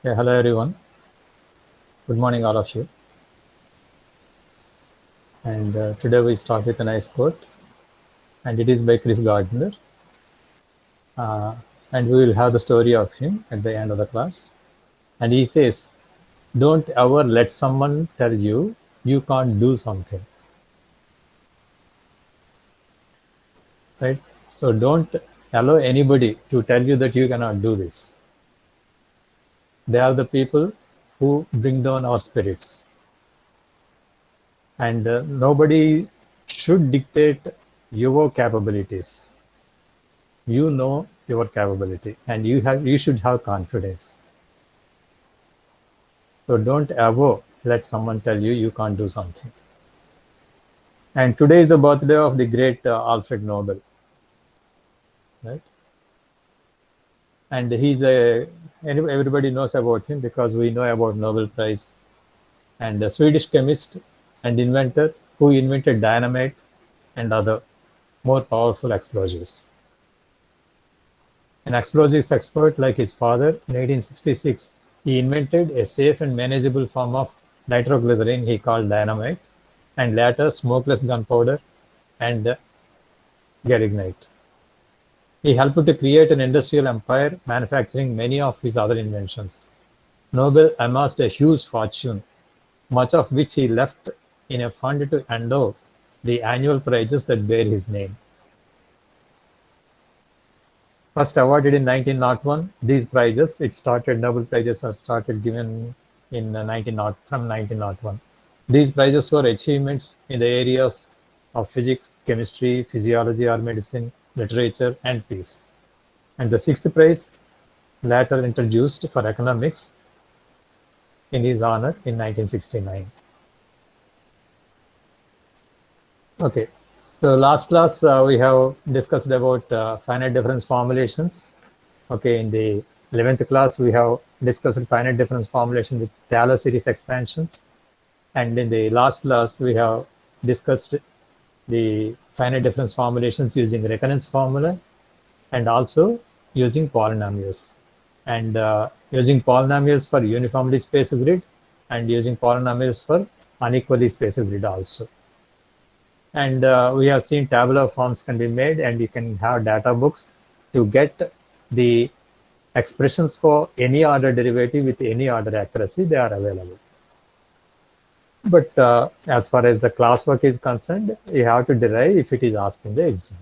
Yeah, hello everyone. Good morning, all of you. And today we start with a nice quote, and it is by Chris Gardner. Uh, and we will have the story of him at the end of the class. And he says, "Don't ever let someone tell you you can't do something, right? So don't allow anybody to tell you that you cannot do this. They are the people who bring down our spirits, and nobody should dictate your capabilities. You know your capability, and you should have confidence. So don't ever let someone tell you you can't do something. And today is the birthday of the great Alfred Nobel, right? And everybody knows about him because we know about Nobel Prize, and a Swedish chemist and inventor who invented dynamite and other more powerful explosives. An explosives expert like his father, in 1866, he invented a safe and manageable form of nitroglycerin he called dynamite, and later smokeless gunpowder and gelignite. He helped to create an industrial empire manufacturing many of his other inventions. Nobel amassed a huge fortune, much of which he left in a fund to endow the annual prizes that bear his name. First awarded in 1901, these prizes, Nobel Prizes are started given in 1901. These prizes were achievements in the areas of physics, chemistry, physiology or medicine, literature, and peace. And the sixth prize, later introduced for economics in his honor in 1969. Okay, so last class we have discussed about finite difference formulations. Okay, in the 11th class, we have discussed finite difference formulation with Taylor series expansions. And in the last class, we have discussed the finite difference formulations using recurrence formula and also using polynomials. And using polynomials for uniformly spaced grid and using polynomials for unequally spaced grid also. And we have seen tabular forms can be made, and you can have data books to get the expressions for any order derivative with any order accuracy. They are available. But as far as the classwork is concerned, you have to derive if it is asked in the exam.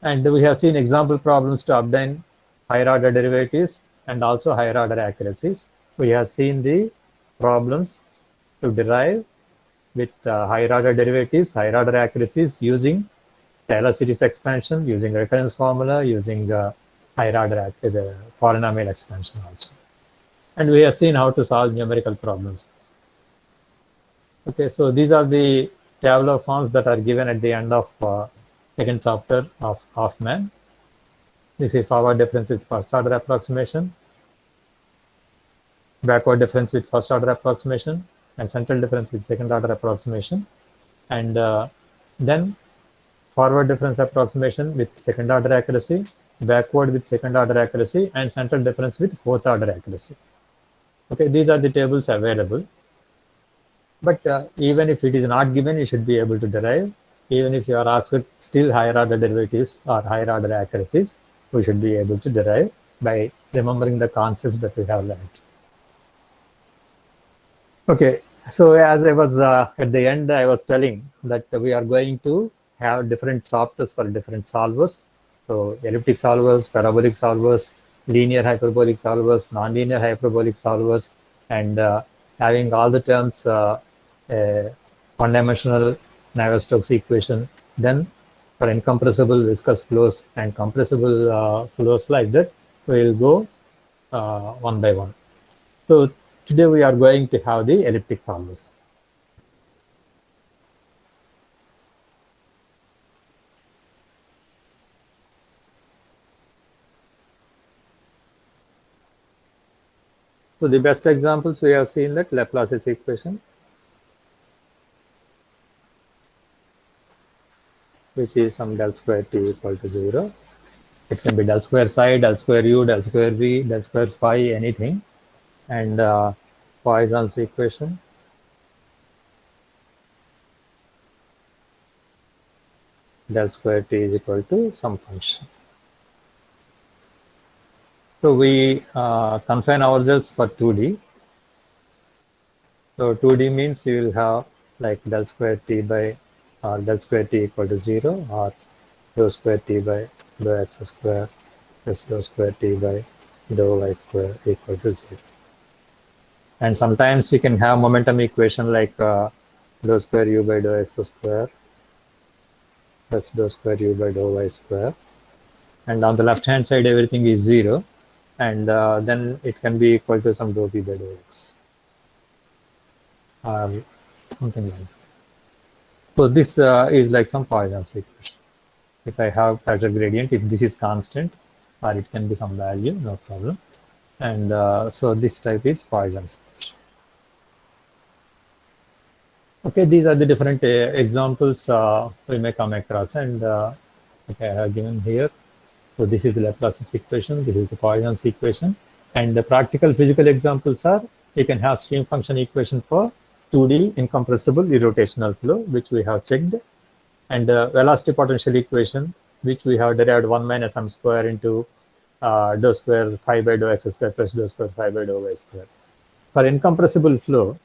And we have seen example problems to obtain higher order derivatives and also higher order accuracies. We have seen the problems to derive with higher order derivatives, higher order accuracies using Taylor series expansion, using recurrence formula, using higher order polynomial expansion also. And we have seen how to solve numerical problems. Okay, so these are the tabular forms that are given at the end of second chapter of Hoffman. This is forward difference with first order approximation, backward difference with first order approximation, and central difference with second order approximation. And then forward difference approximation with second order accuracy, backward with second order accuracy, and central difference with fourth order accuracy. Okay, these are the tables available. But even if it is not given, you should be able to derive. Even if you are asked still higher order derivatives or higher order accuracies, we should be able to derive by remembering the concepts that we have learned. Okay, so as I was at the end, I was telling that we are going to have different chapters for different solvers. So elliptic solvers, parabolic solvers, linear hyperbolic solvers, nonlinear hyperbolic solvers, and having all the terms one-dimensional Navier-Stokes equation. Then for incompressible viscous flows and compressible flows like that, we will go one by one. So today we are going to have the elliptic solvers. So the best examples we have seen that Laplace's equation, which is some del square t equal to 0. It can be del square psi, del square u, del square v, del square phi, anything. And Poisson's equation. Del square t is equal to some function. So we confine ourselves for 2D. So 2D means you will have like del square t by or del square t equal to 0 or dou square t by dou x square plus dou square t by dou y square equal to 0. And sometimes you can have momentum equation like dou square u by dou x square plus dou square u by dou y square. And on the left hand side, everything is 0. And then it can be equal to some dou p by dou x. Something like that. So this is like some Poisson's equation. If I have pressure gradient, if this is constant, or it can be some value, no problem. And so this type is Poisson's equation. Okay, these are the different examples we may come across. And okay, I have given here. So this is the Laplace's equation, this is the Poisson's equation. And the practical physical examples are, you can have stream function equation for 2D incompressible irrotational flow, which we have checked. And the velocity potential equation, which we have derived 1 minus m square into dou square phi by dou x square plus dou square phi by dou y square. For incompressible flow,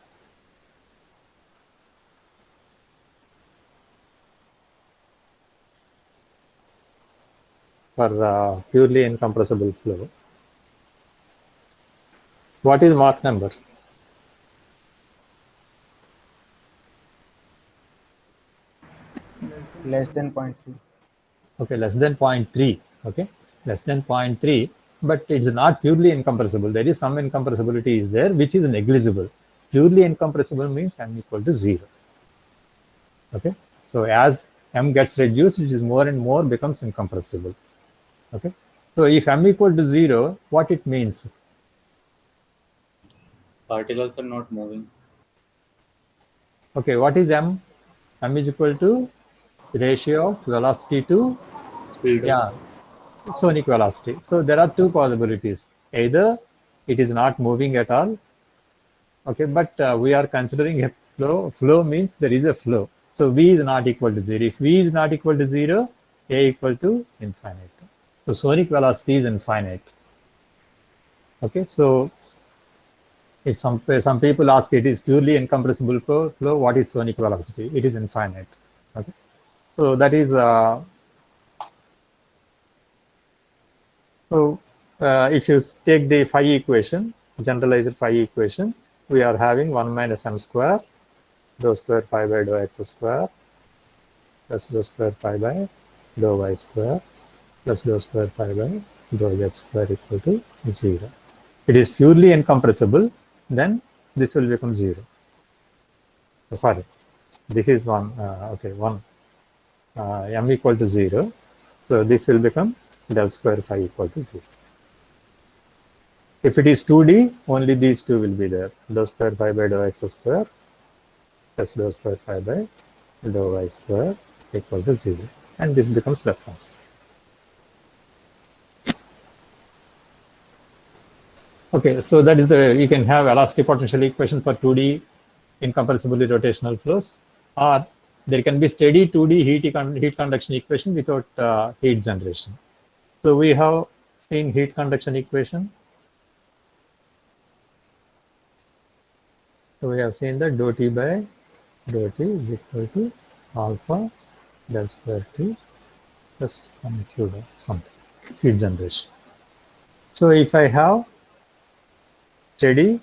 for purely incompressible flow, what is Mach number? Less than 0.3. Okay, less than 0.3. Okay, less than 0.3, but it's not purely incompressible. There is some incompressibility is there, which is negligible. Purely incompressible means m equal to 0. Okay, so as m gets reduced, it is more and more becomes incompressible. Okay, so if m equal to 0, what it means? Particles are not moving. Okay, what is m? M is equal to ratio of velocity to Speed. yeah, sonic velocity. So there are two possibilities. Either it is not moving at all. Okay, but we are considering a flow. Flow means there is a flow. So v is not equal to 0. If v is not equal to 0, a equal to infinite. So sonic velocity is infinite. Okay, so if some people ask, it is purely incompressible flow, what is sonic velocity? It is infinite. Okay, so that is if you take the phi equation, generalized phi equation, we are having 1 minus m square dou square phi by dou x square plus dou square phi by dou y square plus dou square phi by dou z square equal to 0. It is purely incompressible, then this will become 0. Oh, sorry, this is 1. Okay, 1 m equal to 0. So this will become del square phi equal to 0. If it is 2D, only these two will be there. Dou square phi by dou x square plus dou square phi by dou y square equal to 0. And this becomes Laplace. Okay, so that is you can have elastic potential equation for 2D incompressibly rotational flows, or there can be steady 2D heat conduction equation without heat generation. So we have seen heat conduction equation. So we have seen that dou T by dou T is equal to alpha del square T plus 1 cube or something, heat generation. So if I have steady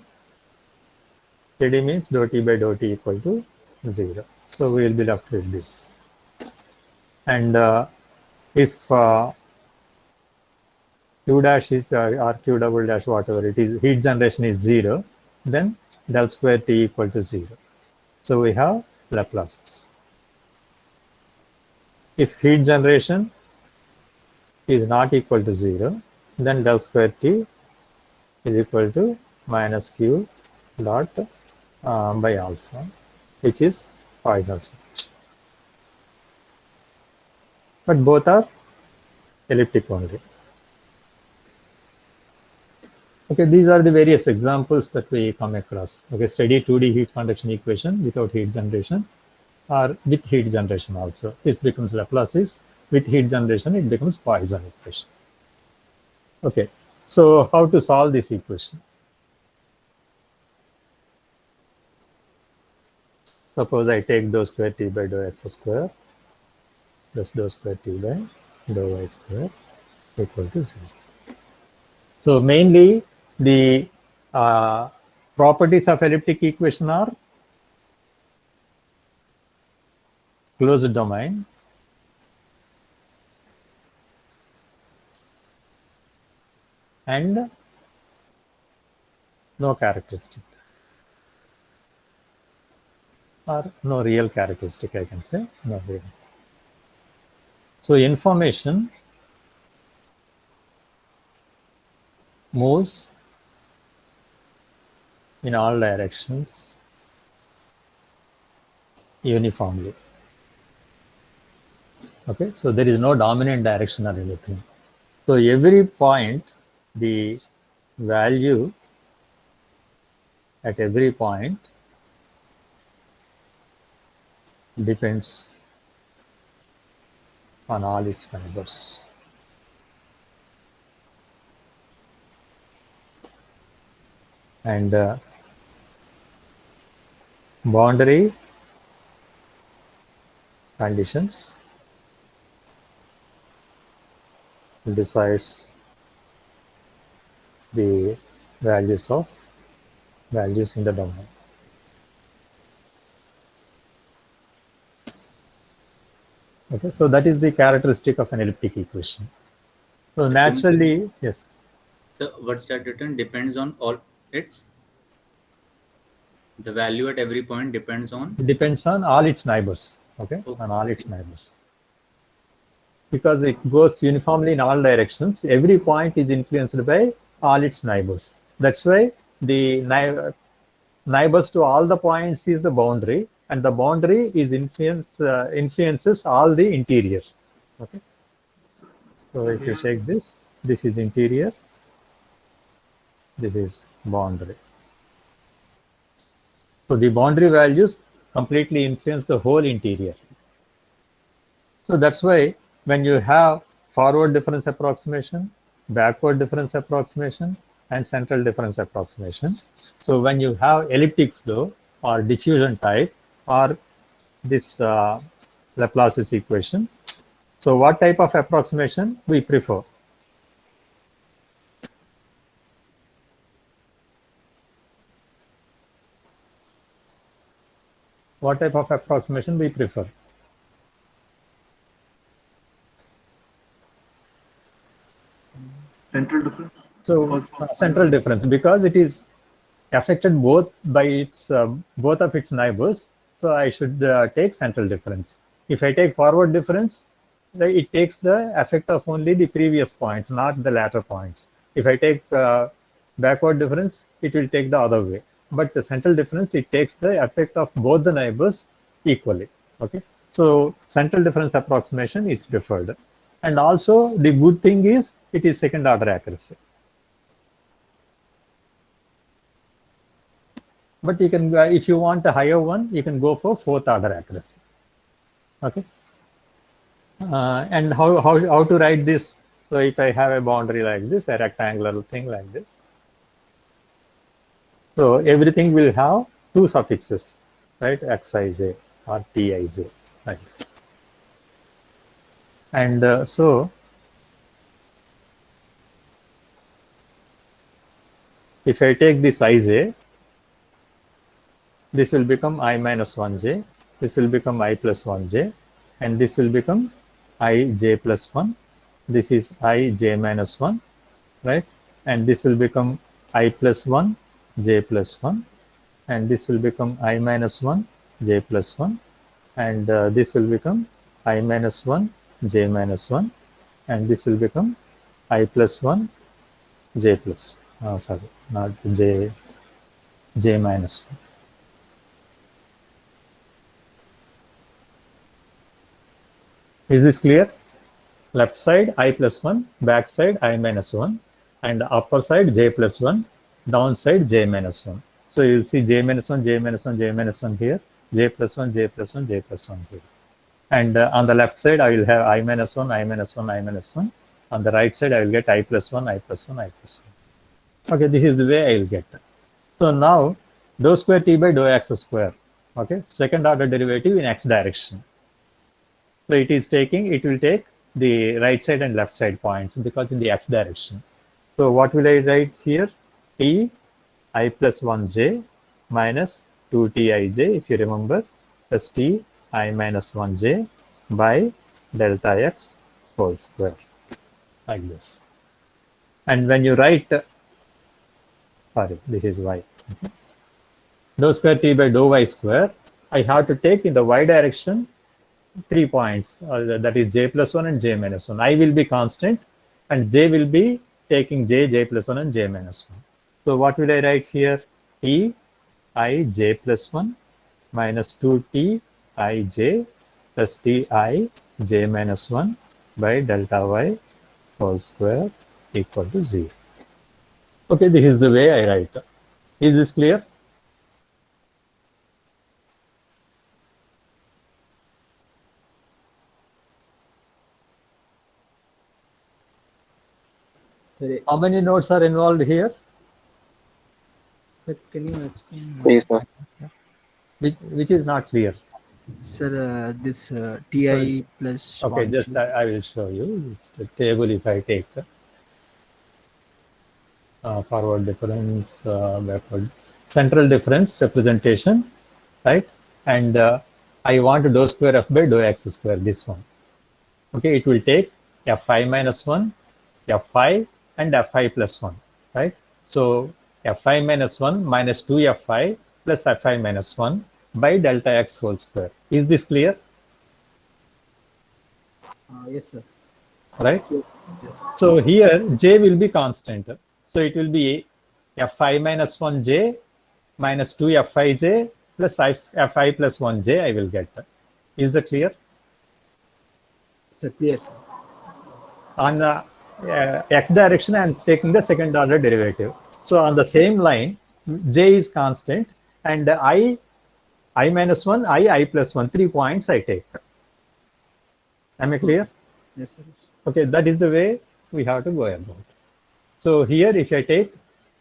means dou T by dou T equal to 0. So we will be left with this. And if Q dash is or Q double dash, whatever it is, heat generation is 0, then del square T equal to 0. So we have Laplace. If heat generation is not equal to 0, then del square T is equal to minus Q dot by alpha, which is Poisson's equation. But both are elliptic only. Okay, these are the various examples that we come across. Okay, steady 2D heat conduction equation without heat generation or with heat generation also. This becomes Laplace's. With heat generation, it becomes Poisson equation. Okay, so how to solve this equation? Suppose I take dou square t by dou x square plus dou square t by dou y square equal to 0. So mainly the properties of elliptic equation are closed domain, and no characteristic, or no real characteristic, I can say, no real. So information moves in all directions uniformly. Okay, so there is no dominant direction or anything. So every point, the value at every point depends on all its neighbors. And boundary conditions decides the values in the domain. Okay, so that is the characteristic of an elliptic equation. So naturally, yes. So what's that written? Depends on all its. The value at every point depends on. It depends on all its neighbors. Okay, Okay. on all its neighbors. Because it goes uniformly in all directions, every point is influenced by all its neighbors. That's why the neighbors to all the points is the boundary, and the boundary is influences all the interior. Okay. So if you check this is interior, this is boundary. So the boundary values completely influence the whole interior. So that's why when you have forward difference approximation, backward difference approximation, and central difference approximation. So when you have elliptic flow or diffusion type or this Laplace's equation, so what type of approximation we prefer? What type of approximation we prefer? Central difference. So central difference, because it is affected both by its both of its neighbors. So I should take central difference. If I take forward difference, it takes the effect of only the previous points, not the latter points. If I take backward difference, it will take the other way. But the central difference, it takes the effect of both the neighbors equally. Okay, so central difference approximation is preferred, and also the good thing is it is second order accuracy. But you can, if you want a higher one, you can go for fourth order accuracy. Okay. And how to write this? So if I have a boundary like this, a rectangular thing like this, so everything will have two suffixes, right? Xij or Tij, right? And so if I take this Ij, this will become I minus 1j, this will become I plus 1j, and this will become ij plus 1. This is ij minus 1, right? And this will become I plus 1, j plus 1, and this will become I minus 1, j plus 1, and this will become I minus 1, j minus 1, and this will become I plus 1, j plus, sorry, not j minus 1. Is this clear? Left side I plus 1, back side I minus 1, and upper side j plus 1, downside j minus 1. So you'll see j minus 1, j minus 1, j minus 1 here, j plus 1, j plus 1, j plus 1 here. And on the left side, I will have I minus 1, I minus 1, I minus 1. On the right side, I will get I plus 1, I plus 1, I plus 1. Okay, this is the way I will get. So now, dou square t by dou x square. Okay, second order derivative in x direction. So it will take the right side and left side points because in the x direction. So what will I write here? T I plus 1j minus 2tij, if you remember, plus t I minus 1j by delta x whole square, like this. And when you write, sorry, this is y. Okay. Dou square t by dou y square, I have to take in the y direction 3 points, that is j plus 1 and j minus 1. I will be constant and j will be taking j plus 1 and j minus 1. So what will I write here? T I j plus 1 minus 2t I j plus t I j minus 1 by delta y whole square equal to 0. Okay, this is the way I write. Is this clear? How many nodes are involved here? Sir, can you explain? Yes, sir. Which is not clear. Sir, this Ti plus. Okay, 1, just I will show you this the table. If I take forward difference, backward central difference representation, right? And I want dou square f by dou x square. This one. Okay, it will take fi minus 1, fi and fi plus 1, right? So fi minus 1 minus 2 fi plus fi minus 1 by delta x whole square. Is this clear? yes, sir. Right? Yes. So here j will be constant. So it will be fi minus 1j minus 2 fij plus fi plus 1j I will get. Is that clear? Sir, clear, sir. On x direction, I am taking the second order derivative. So on the same line, j is constant and I minus 1, I plus 1, 3 points I take. Am I clear? Yes, sir. Okay, that is the way we have to go about. So here, if I take,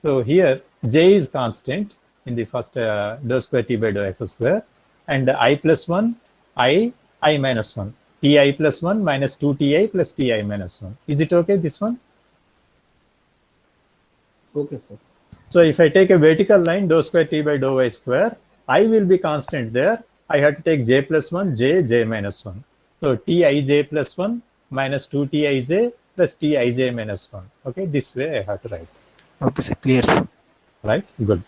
so here j is constant in the first dou square t by dou x square, and I plus 1, I minus 1, ti plus 1 minus 2ti plus ti minus 1. Is it okay, this one? Okay, sir. So if I take a vertical line, dou square t by dou y square, I will be constant there. I have to take j plus 1, j minus 1. So tij plus 1 minus 2tij plus tij minus 1. Okay, this way I have to write. Okay, sir. Clear, sir. Right, good.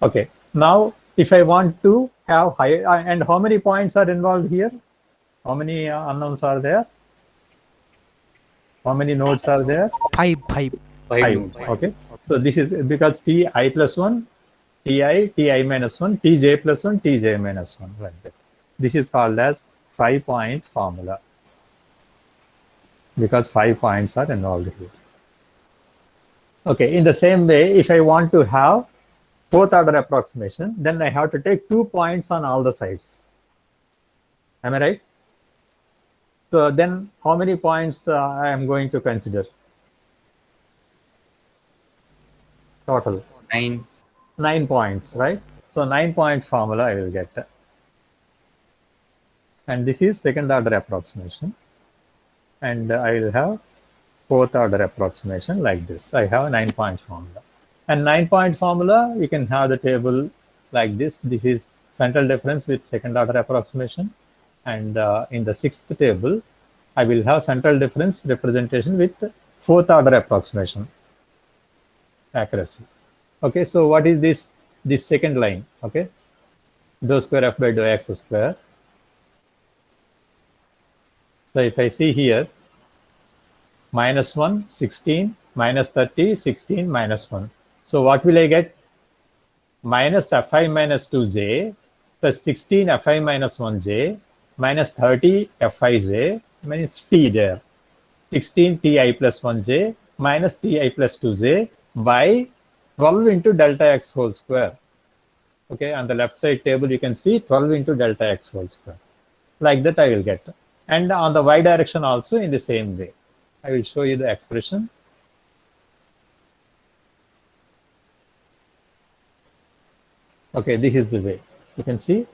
Okay, now if I want to have higher, and how many points are involved here? How many unknowns are there? How many nodes are there? 5. 5. Okay, so this is because ti plus 1, ti minus 1, tj plus 1, tj minus 1, like that. This is called as 5-point formula because 5 points are involved here. Okay, in the same way, if I want to have fourth order approximation, then I have to take 2 points on all the sides. Am I right? So then how many points I am going to consider? Total. 9. 9 points, right? So 9-point formula I will get. And this is second order approximation. And I will have fourth order approximation like this. I have a 9-point formula. And 9-point formula, you can have the table like this. This is central difference with second order approximation. And in the sixth table, I will have central difference representation with fourth order approximation accuracy. Okay, so what is this second line? Okay, dou square f by dou x square. So if I see here, minus 1, 16, minus 30, 16, minus 1. So what will I get? Minus fi minus 2j plus 16 fi minus 1j minus 30 fij means t there. 16 ti plus 1j minus ti plus 2j by 12 into delta x whole square. Okay, on the left side table, you can see 12 into delta x whole square. Like that I will get. And on the y direction also in the same way. I will show you the expression. Okay, this is the way. You can see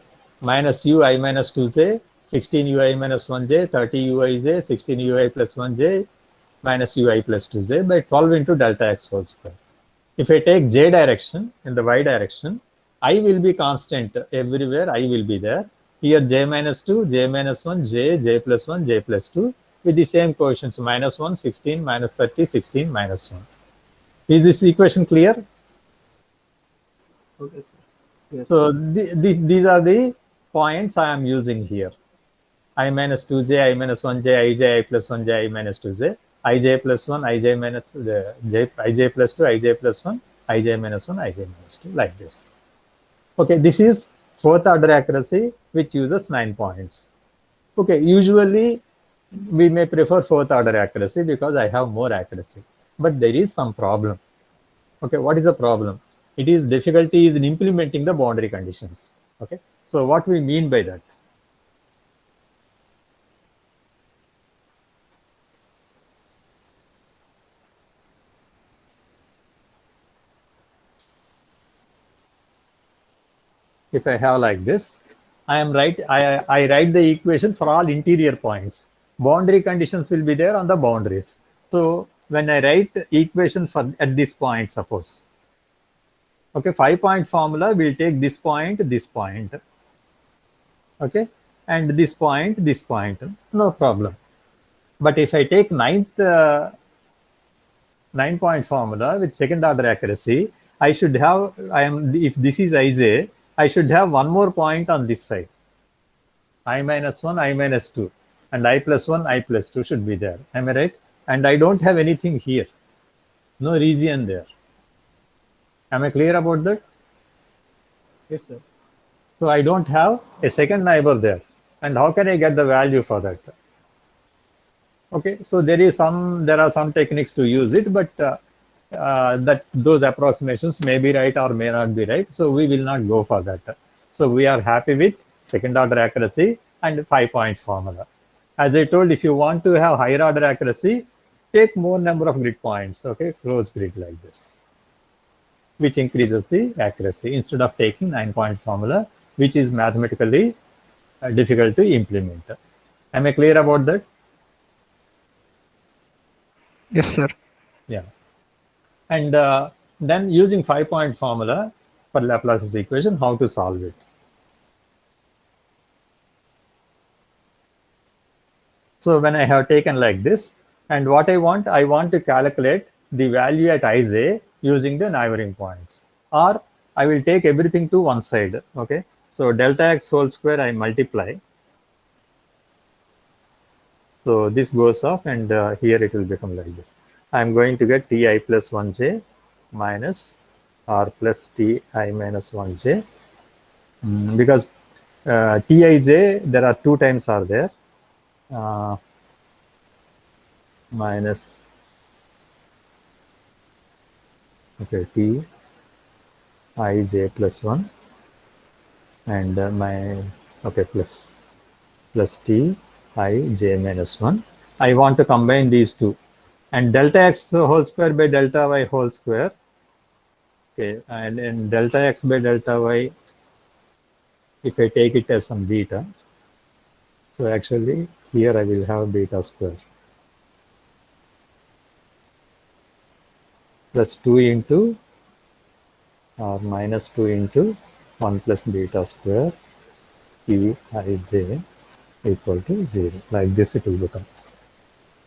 minus ui minus 2j, 16 ui minus 1j, 30 uij, 16 ui plus 1j, minus ui plus 2j by 12 into delta x whole square. If I take j direction, in the y direction, I will be constant everywhere, I will be there. Here j minus 2, j minus 1, j plus 1, j plus 2 with the same coefficients minus 1, 16, minus 30, 16, minus 1. Is this equation clear? Okay, sir. Yes, So sir. these are the points I am using here. I minus 2j, I minus 1j, ij, I plus 1j, I minus 2j, ij plus 1, ij minus j, ij plus 2, ij plus 1, ij minus 1, ij minus 2, like this. Okay, this is fourth order accuracy, which uses 9 points. Okay, usually we may prefer fourth order accuracy because I have more accuracy. But there is some problem. Okay, what is the problem? It is difficulty is in implementing the boundary conditions. Okay, so what we mean by that? If I have like this, I write the equation for all interior points. Boundary conditions will be there on the boundaries. So when I write equation for at this point, suppose, okay, 5-point formula will take this point, okay, and this point, no problem. But if I take 9-point formula with second order accuracy, I should have, if this is ij, I should have one more point on this side. I minus 1, I minus 2, and I plus 1, I plus 2 should be there. Am I right? And I don't have anything here. No region there. Am I clear about that? Yes, sir. So I don't have a second neighbor there. And how can I get the value for that? Okay, so there are some techniques to use it, but that those approximations may be right or may not be right. So we will not go for that. So we are happy with second order accuracy and 5-point formula. As I told, if you want to have higher order accuracy, take more number of grid points. Okay, close grid like this, which increases the accuracy instead of taking 9-point formula, which is mathematically difficult to implement. Am I clear about that? Yes, sir. Yeah. And then using 5-point formula for Laplace's equation, how to solve it? So when I have taken like this, and what I want to calculate the value at ij using the neighboring points, or I will take everything to one side. Okay, so delta x whole square I multiply. So this goes off, and here it will become like this. I'm going to get ti plus 1j minus r plus ti minus 1j, because tij, there are 2 times are there, minus, okay, t ij plus 1, and plus t ij minus 1. I want to combine these two, and delta x whole square by delta y whole square. Okay, and in delta x by delta y, if I take it as some beta, so actually here I will have beta square plus 2 into or minus 2 into 1 plus beta square t ij equal to 0. Like this it will become.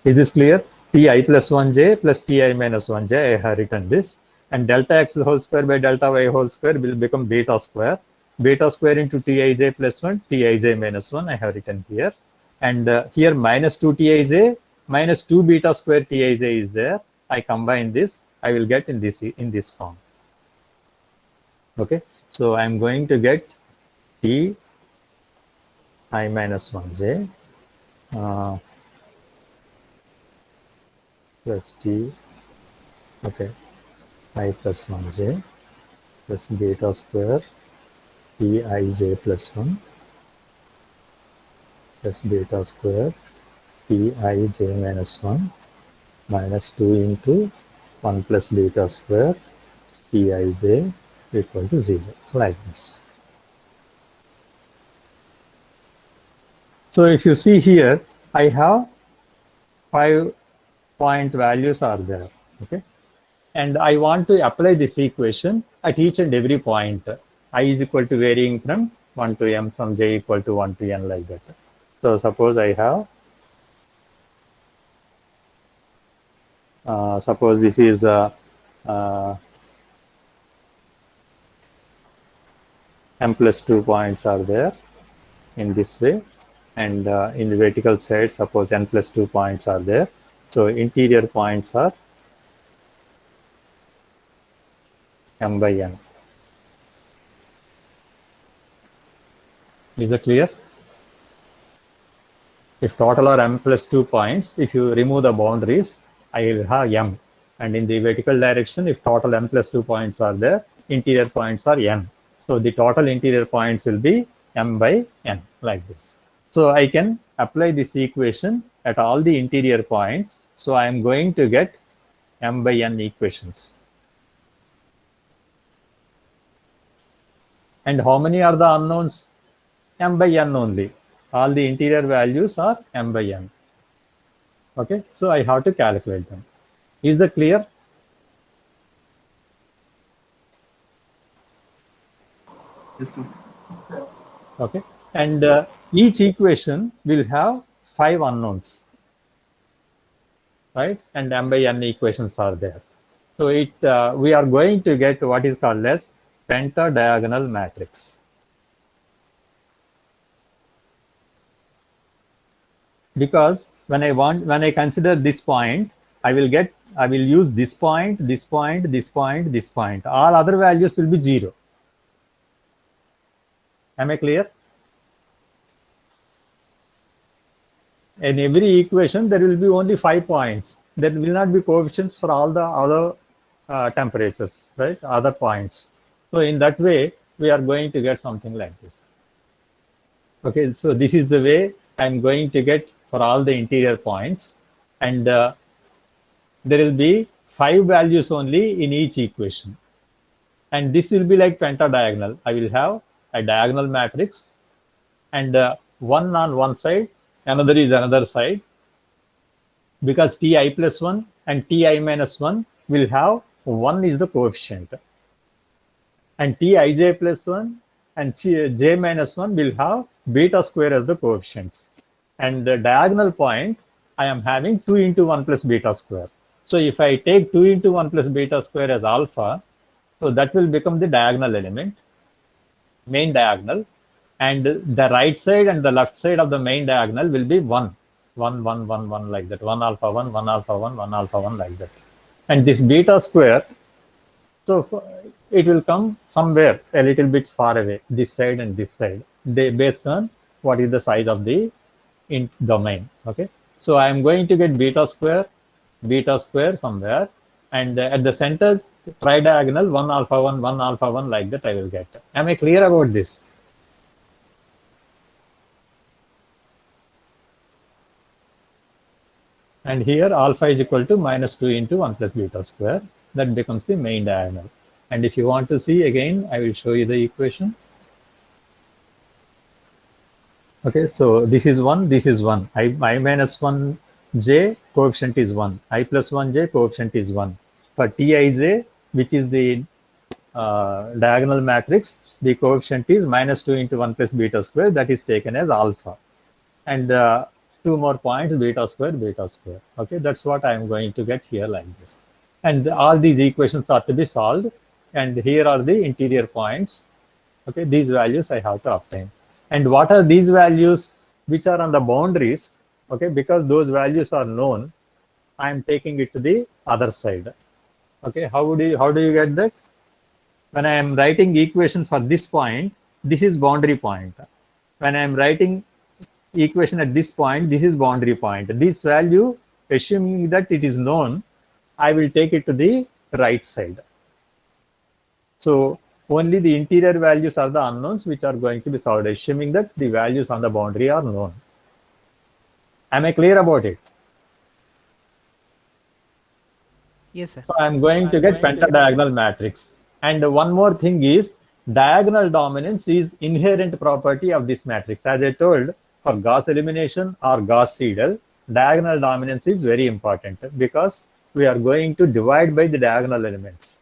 Is this clear? Ti plus 1j plus ti minus 1j, I have written this. And delta x whole square by delta y whole square will become beta square. Beta square into tij plus 1, tij minus 1, I have written here. And here minus 2 tij minus 2 beta square tij is there. I combine this, I will get in this form. Okay, so I'm going to get t I minus 1j plus t Okay, I plus 1j plus beta square Tij plus 1 plus beta square Tij minus 1 minus 2 into 1 plus beta square Tij equal to 0, like this. So if you see here, I have 5 point values are there, okay? And I want to apply this equation at each and every point. I is equal to varying from 1 to m, some j equal to 1 to n, like that. So suppose I have, suppose this is m plus 2 points are there in this way, and in the vertical side, suppose n plus 2 points are there. So interior points are m by n. Is it clear? If total are m plus 2 points, if you remove the boundaries, I will have m. And in the vertical direction, if total m plus 2 points are there, interior points are n. So the total interior points will be m by n, like this. So I can apply this equation at all the interior points. So I am going to get m by n equations. And how many are the unknowns? M by n only. All the interior values are m by n. Okay, so I have to calculate them. Is that clear? Yes, sir. Okay, and each equation will have 5 unknowns, right? And m by n equations are there. So we are going to get what is called as pentadiagonal matrix. Because when I consider this point, I will use this point, this point, this point, this point. All other values will be 0. Am I clear? In every equation, there will be only 5 points. There will not be coefficients for all the other temperatures, right? Other points. So in that way, we are going to get something like this. Okay, so this is the way I'm going to get for all the interior points. And there will be 5 values only in each equation. And this will be like pentadiagonal. I will have a diagonal matrix, and one on one side, another is another side, because Ti plus 1 and Ti minus 1 will have 1 is the coefficient, and Tij plus 1 and j minus 1 will have beta square as the coefficients. And the diagonal point, I am having 2 into 1 plus beta square. So if I take 2 into 1 plus beta square as alpha, so that will become the diagonal element, main diagonal, and the right side and the left side of the main diagonal will be 1, 1, 1, 1, 1, like that, 1 alpha 1, 1 alpha 1, 1 alpha 1, like that. And this beta square, so it will come somewhere a little bit far away, this side and this side, based on what is the size of the domain. Okay, so I am going to get beta square somewhere, and at the center tridiagonal 1 alpha 1, 1 alpha 1, like that I will get. Am I clear about this? And here alpha is equal to minus 2 into 1 plus beta square. That becomes the main diagonal. And if you want to see again, I will show you the equation. Okay, so this is 1, this is 1. I minus 1 j coefficient is 1. I plus 1 j coefficient is 1. For Tij, which is the diagonal matrix, the coefficient is minus 2 into 1 plus beta square, that is taken as alpha. And 2 more points, beta square, beta square. Okay, that's what I am going to get here, like this. And all these equations are to be solved. And here are the interior points. Okay, these values I have to obtain. And what are these values which are on the boundaries? Okay, because those values are known, I am taking it to the other side. Okay, how do you get that? When I am writing equation for this point, this is boundary point. When I am writing equation at this point, this is boundary point. This value, assuming that it is known, I will take it to the right side. So only the interior values are the unknowns which are going to be solved, assuming that the values on the boundary are known. Am I clear about it? Yes, sir. So I'm going to get pentadiagonal matrix. And one more thing is diagonal dominance is inherent property of this matrix. As I told, for Gauss elimination or Gauss Seidel, diagonal dominance is very important because we are going to divide by the diagonal elements.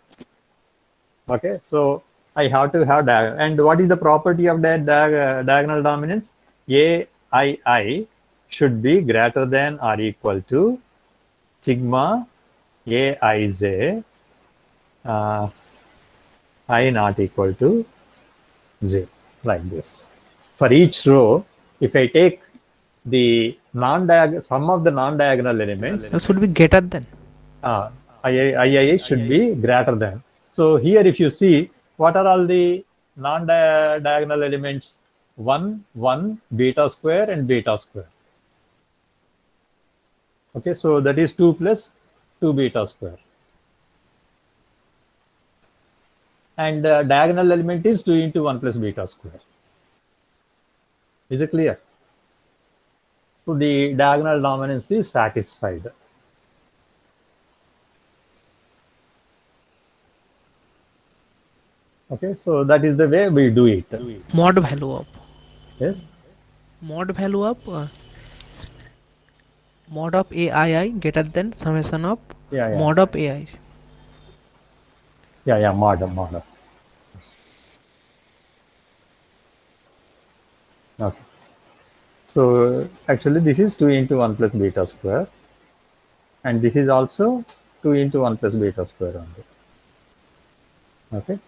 Okay, so I have to have diagonal. And what is the property of that diagonal dominance? AII should be greater than or equal to sigma Aij I not equal to 0, like this. For each row, if I take the sum of the non-diagonal elements, That should be greater than. II should be greater than. So here if you see, what are all the non-diagonal elements? 1, 1, beta square and beta square. Okay, so that is 2 plus 2 beta square. And diagonal element is 2 into 1 plus beta square. Is it clear? So the diagonal dominance is satisfied. Okay, so that is the way we do it. Mod value up. Yes. Mod value up. Mod of AII greater than summation of Yeah. mod of AI. Yeah, mod. Okay. So actually this is 2 into 1 plus beta square. And this is also 2 into 1 plus beta square only. Okay.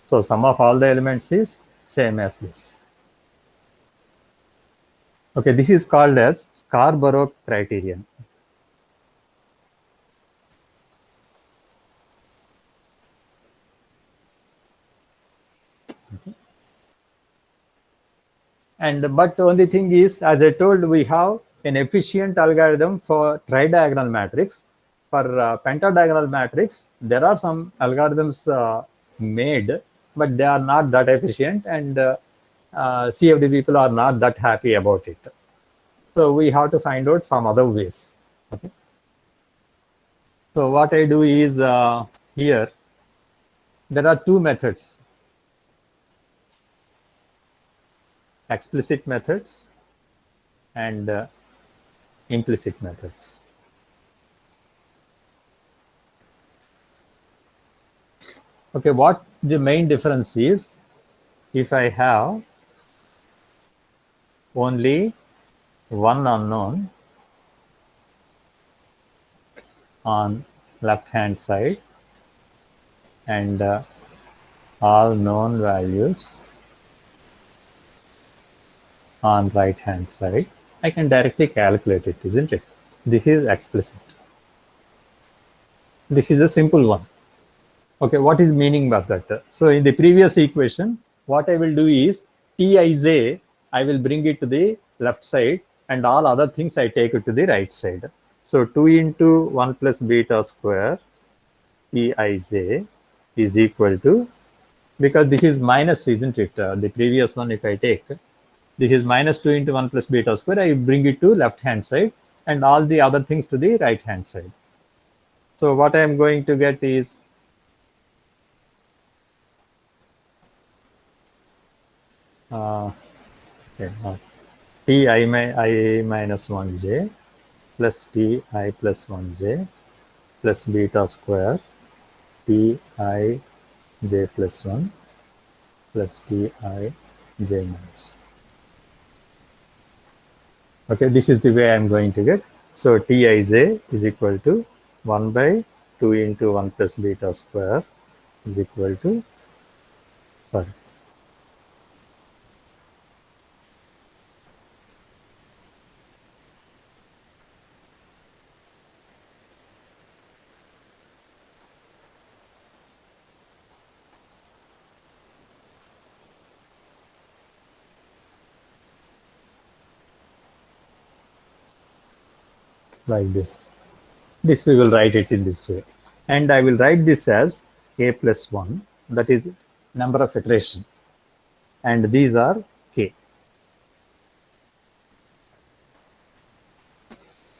So sum of all the elements is same as this. Okay, this is called as Scarborough criterion. Okay. And but only thing is, as I told, we have an efficient algorithm for tridiagonal matrix. For pentadiagonal matrix, there are some algorithms made, but they are not that efficient, and CFD people are not that happy about it. So we have to find out some other ways. Okay. So what I do is here, there are two methods. Explicit methods and implicit methods. Okay, what the main difference is, if I have only one unknown on left hand side and all known values on right hand side, I can directly calculate it, isn't it? This is explicit. This is a simple one. Okay, what is meaning of that? So in the previous equation, what I will do is Tij, I will bring it to the left side, and all other things I take it to the right side. So 2 into 1 plus beta square Tij is equal to, because this is minus, isn't it? The previous one, if I take, this is minus 2 into 1 plus beta square, I bring it to left hand side and all the other things to the right hand side. So what I am going to get is Ti I minus 1j plus Ti plus 1j plus beta square Ti j plus 1 plus Ti j minus 1. Okay, this is the way I am going to get. So Tij is equal to 1 by 2 into 1 plus beta square is equal to, sorry, like this. This we will write it in this way. and I will write this as k plus 1, that is number of iteration, and these are k.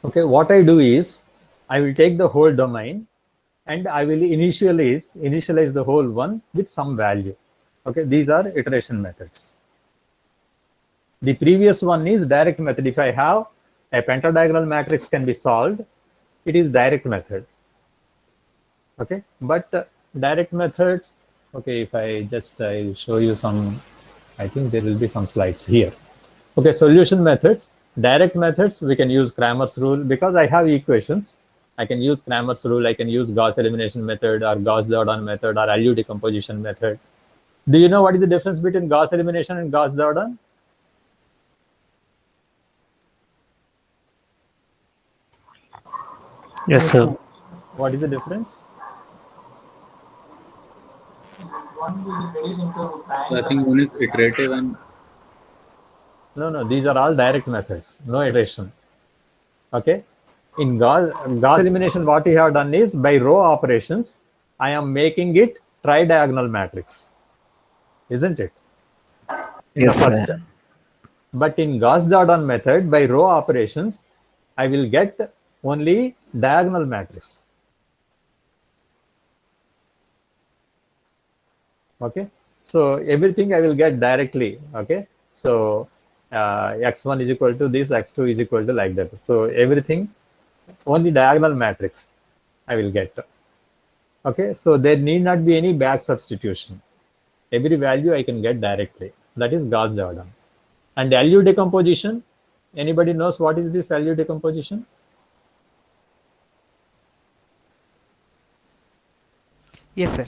Okay, what I do is I will take the whole domain and I will initialize the whole one with some value. Okay, these are iteration methods. The previous one is direct method. If I have a pentadiagonal matrix can be solved, it is direct method. Okay, but direct methods, okay, if I just I'll show you some, I think there will be some slides here. Okay, solution methods, direct methods, we can use Cramer's rule because I have equations. I can use Cramer's rule, I can use Gauss elimination method or Gauss-Jordan method or LU decomposition method. Do you know what is the difference between Gauss elimination and Gauss-Jordan? Yes, sir. What is the difference? So I think one is iterative and No, these are all direct methods, no iteration. Okay. In Gauss elimination, what we have done is by row operations, I am making it tridiagonal matrix, isn't it? In Yes, the first. sir. But in Gauss-Jordan method, by row operations, I will get only diagonal matrix. Okay, so everything I will get directly. Okay, so x1 is equal to this, x2 is equal to like that. So everything only diagonal matrix I will get. Okay, so there need not be any back substitution. Every value I can get directly. That is Gauss-Jordan. And LU decomposition, anybody knows what is this LU decomposition? Yes, sir.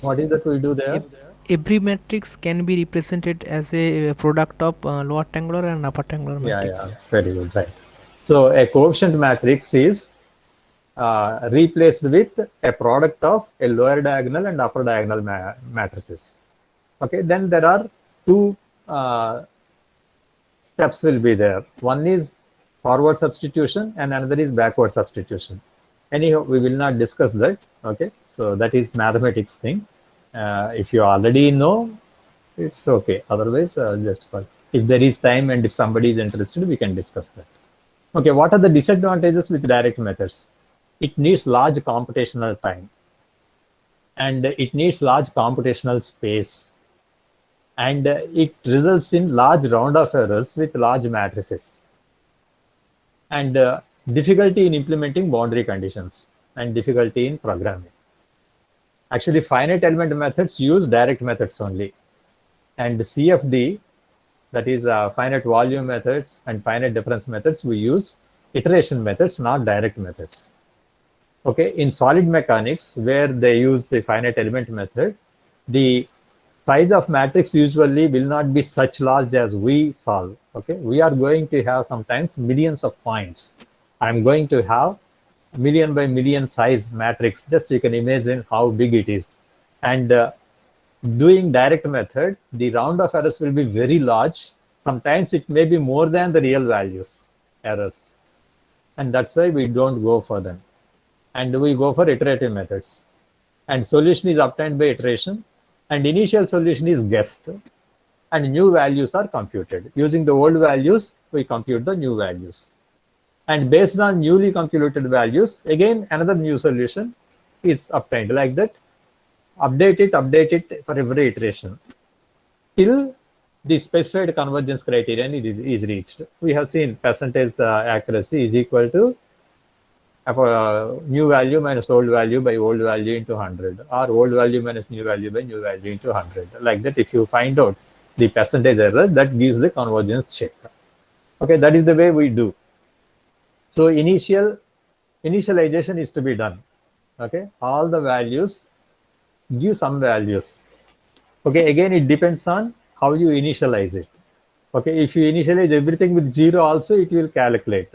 What is that we do there? Every matrix can be represented as a product of lower triangular and upper triangular matrix. Yeah, very good, right. So a coefficient matrix is replaced with a product of a lower diagonal and upper diagonal matrices. Okay, then there are two steps will be there. One is forward substitution and another is backward substitution. Anyhow, we will not discuss that. Okay, so that is mathematics thing. If you already know, it's okay. Otherwise, just for if there is time and if somebody is interested, we can discuss that. Okay, what are the disadvantages with direct methods? It needs large computational time and it needs large computational space, and it results in large round of errors with large matrices, and difficulty in implementing boundary conditions and difficulty in programming. Actually, finite element methods use direct methods only, and CFD, that is finite volume methods and finite difference methods, we use iteration methods, not direct methods. Okay, in solid mechanics, where they use the finite element method, the size of matrix usually will not be such large as we solve. Okay, we are going to have sometimes millions of points. I'm going to have million by million size matrix. Just you can imagine how big it is. And doing direct method, the round of errors will be very large. Sometimes it may be more than the real values errors. And that's why we don't go for them. And we go for iterative methods. And solution is obtained by iteration. And initial solution is guessed. And new values are computed. Using the old values, we compute the new values. And based on newly computed values, again, another new solution is obtained like that. Update it for every iteration till the specified convergence criterion is reached. We have seen percentage accuracy is equal to new value minus old value by old value into 100, or old value minus new value by new value into 100. Like that, if you find out the percentage error, that gives the convergence check. Okay, that is the way we do. So initialization is to be done. Okay, all the values give some values. Okay, again, it depends on how you initialize it. Okay, if you initialize everything with 0 also, it will calculate.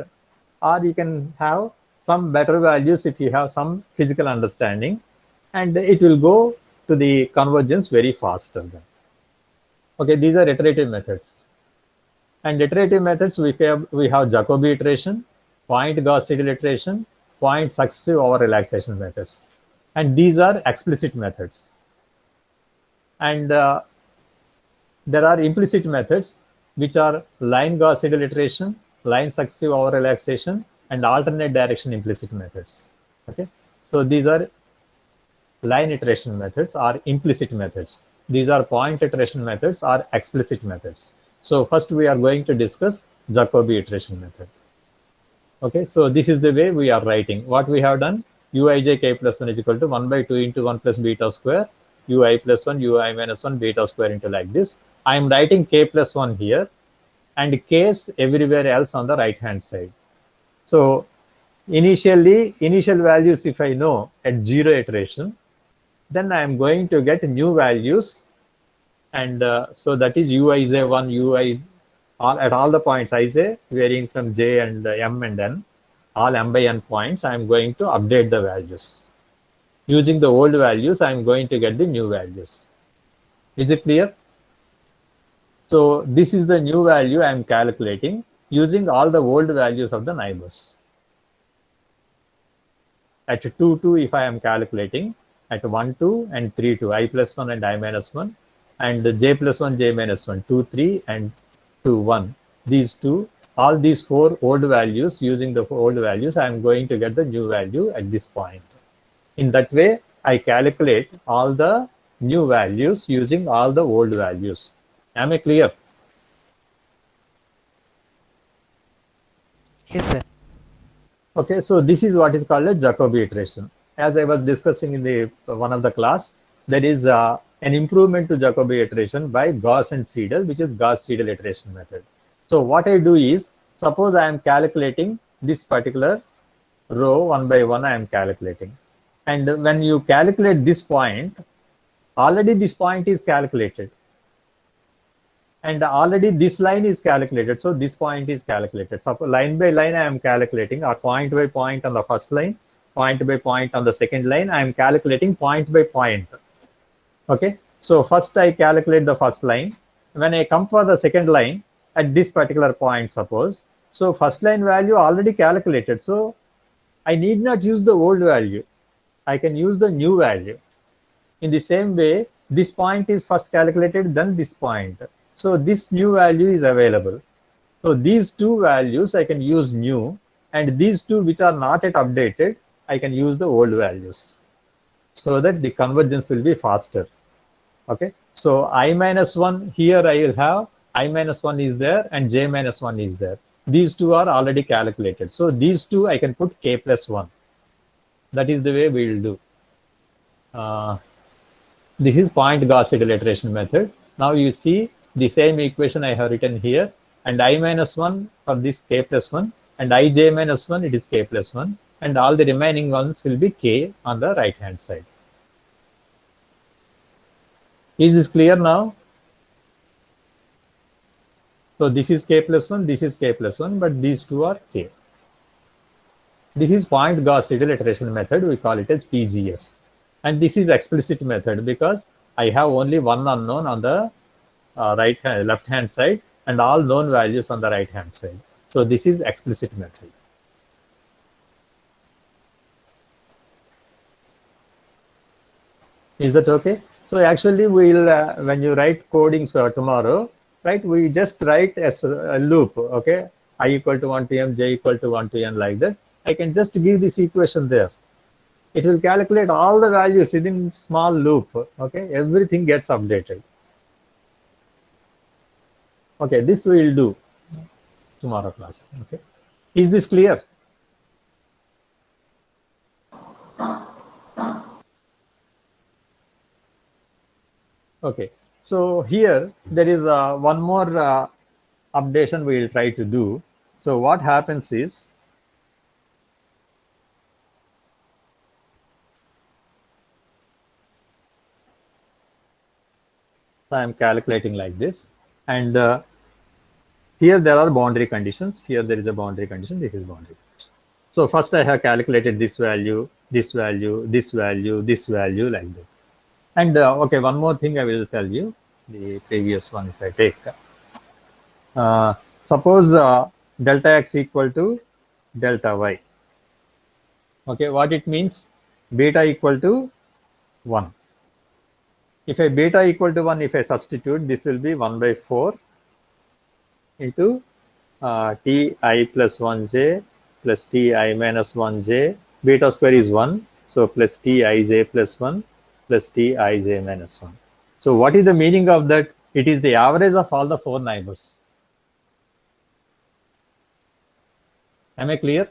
Or you can have some better values if you have some physical understanding, and it will go to the convergence very faster then. Okay, these are iterative methods. And iterative methods, we have Jacobi iteration, point Gauss-Seidel iteration, point successive over relaxation methods. And these are explicit methods. And there are implicit methods, which are line Gauss-Seidel iteration, line successive over relaxation, and alternate direction implicit methods. Okay, so these are line iteration methods or implicit methods. These are point iteration methods or explicit methods. So first we are going to discuss Jacobi iteration method. Okay, so this is the way we are writing. What we have done, uij k plus 1 is equal to 1 by 2 into 1 plus beta square, ui plus 1, ui minus 1, beta square into like this. I am writing k plus 1 here and k's everywhere else on the right hand side. So initial values, if I know at 0 iteration, then I am going to get new values, and so that is uij1, ui at all the points ij varying from j and m and n, all m by n points. I am going to update the values. Using the old values, I am going to get the new values. Is it clear? So this is the new value I am calculating using all the old values of the neighbors. At 2, 2, if I am calculating, at 1, 2, and 3, 2, I plus 1 and I minus 1, and j plus 1, j minus 1, 2, 3, and 2, 1. These two, all these 4 old values, using the old values, I am going to get the new value at this point. In that way, I calculate all the new values using all the old values. Am I clear? Yes, sir. Okay, so this is what is called a Jacobi iteration. As I was discussing in the one of the class, there is an improvement to Jacobi iteration by Gauss and Seidel, which is Gauss-Seidel iteration method. So what I do is, suppose I am calculating this particular row 1 by 1, I am calculating. And when you calculate this point, already this point is calculated. And already this line is calculated, so this point is calculated. So line by line I am calculating, or point by point on the first line, point by point on the second line. I am calculating point by point. Okay, so first I calculate the first line. When I come for the second line at this particular point, suppose, so first line value already calculated, so I need not use the old value. I can use the new value. In the same way, this point is first calculated, then this point. So this new value is available. So these two values I can use new, and these two which are not yet updated, I can use the old values, so that the convergence will be faster. Okay, so I minus 1, here I will have I minus 1 is there and j minus 1 is there. These two are already calculated. So these two I can put k plus 1. That is the way we will do. This is point Gauss-Seidel iteration method. Now you see the same equation I have written here, and I minus 1 for this k plus 1, and ij minus 1, it is k plus 1, and all the remaining ones will be k on the right hand side. Is this clear now? So this is k plus 1, this is k plus 1, but these two are k. This is point Gauss-Seidel iteration method. We call it as PGS. And this is explicit method because I have only one unknown on the left hand side and all known values on the right hand side. So this is explicit method. Is that okay? So actually we'll when you write coding tomorrow, right, we just write as a loop. Okay, I equal to 1 to m, j equal to 1 to n, like that. I can just give this equation there. It will calculate all the values within small loop. Okay, everything gets updated. Okay, this we will do tomorrow class. Okay, is this clear? Okay, so here there is one more updation we will try to do. So what happens is, I am calculating like this, and here there are boundary conditions. Here there is a boundary condition. This is boundary condition. So first I have calculated this value, this value, this value, this value, like that. And okay, one more thing I will tell you. The previous one, if I take, suppose delta x equal to delta y. Okay, what it means? Beta equal to 1. If I beta equal to 1, if I substitute, this will be 1 by 4 into ti plus 1j plus ti minus 1j. Beta square is 1. So plus tij plus 1 plus tij minus 1. So what is the meaning of that? It is the average of all the 4 neighbors. Am I clear?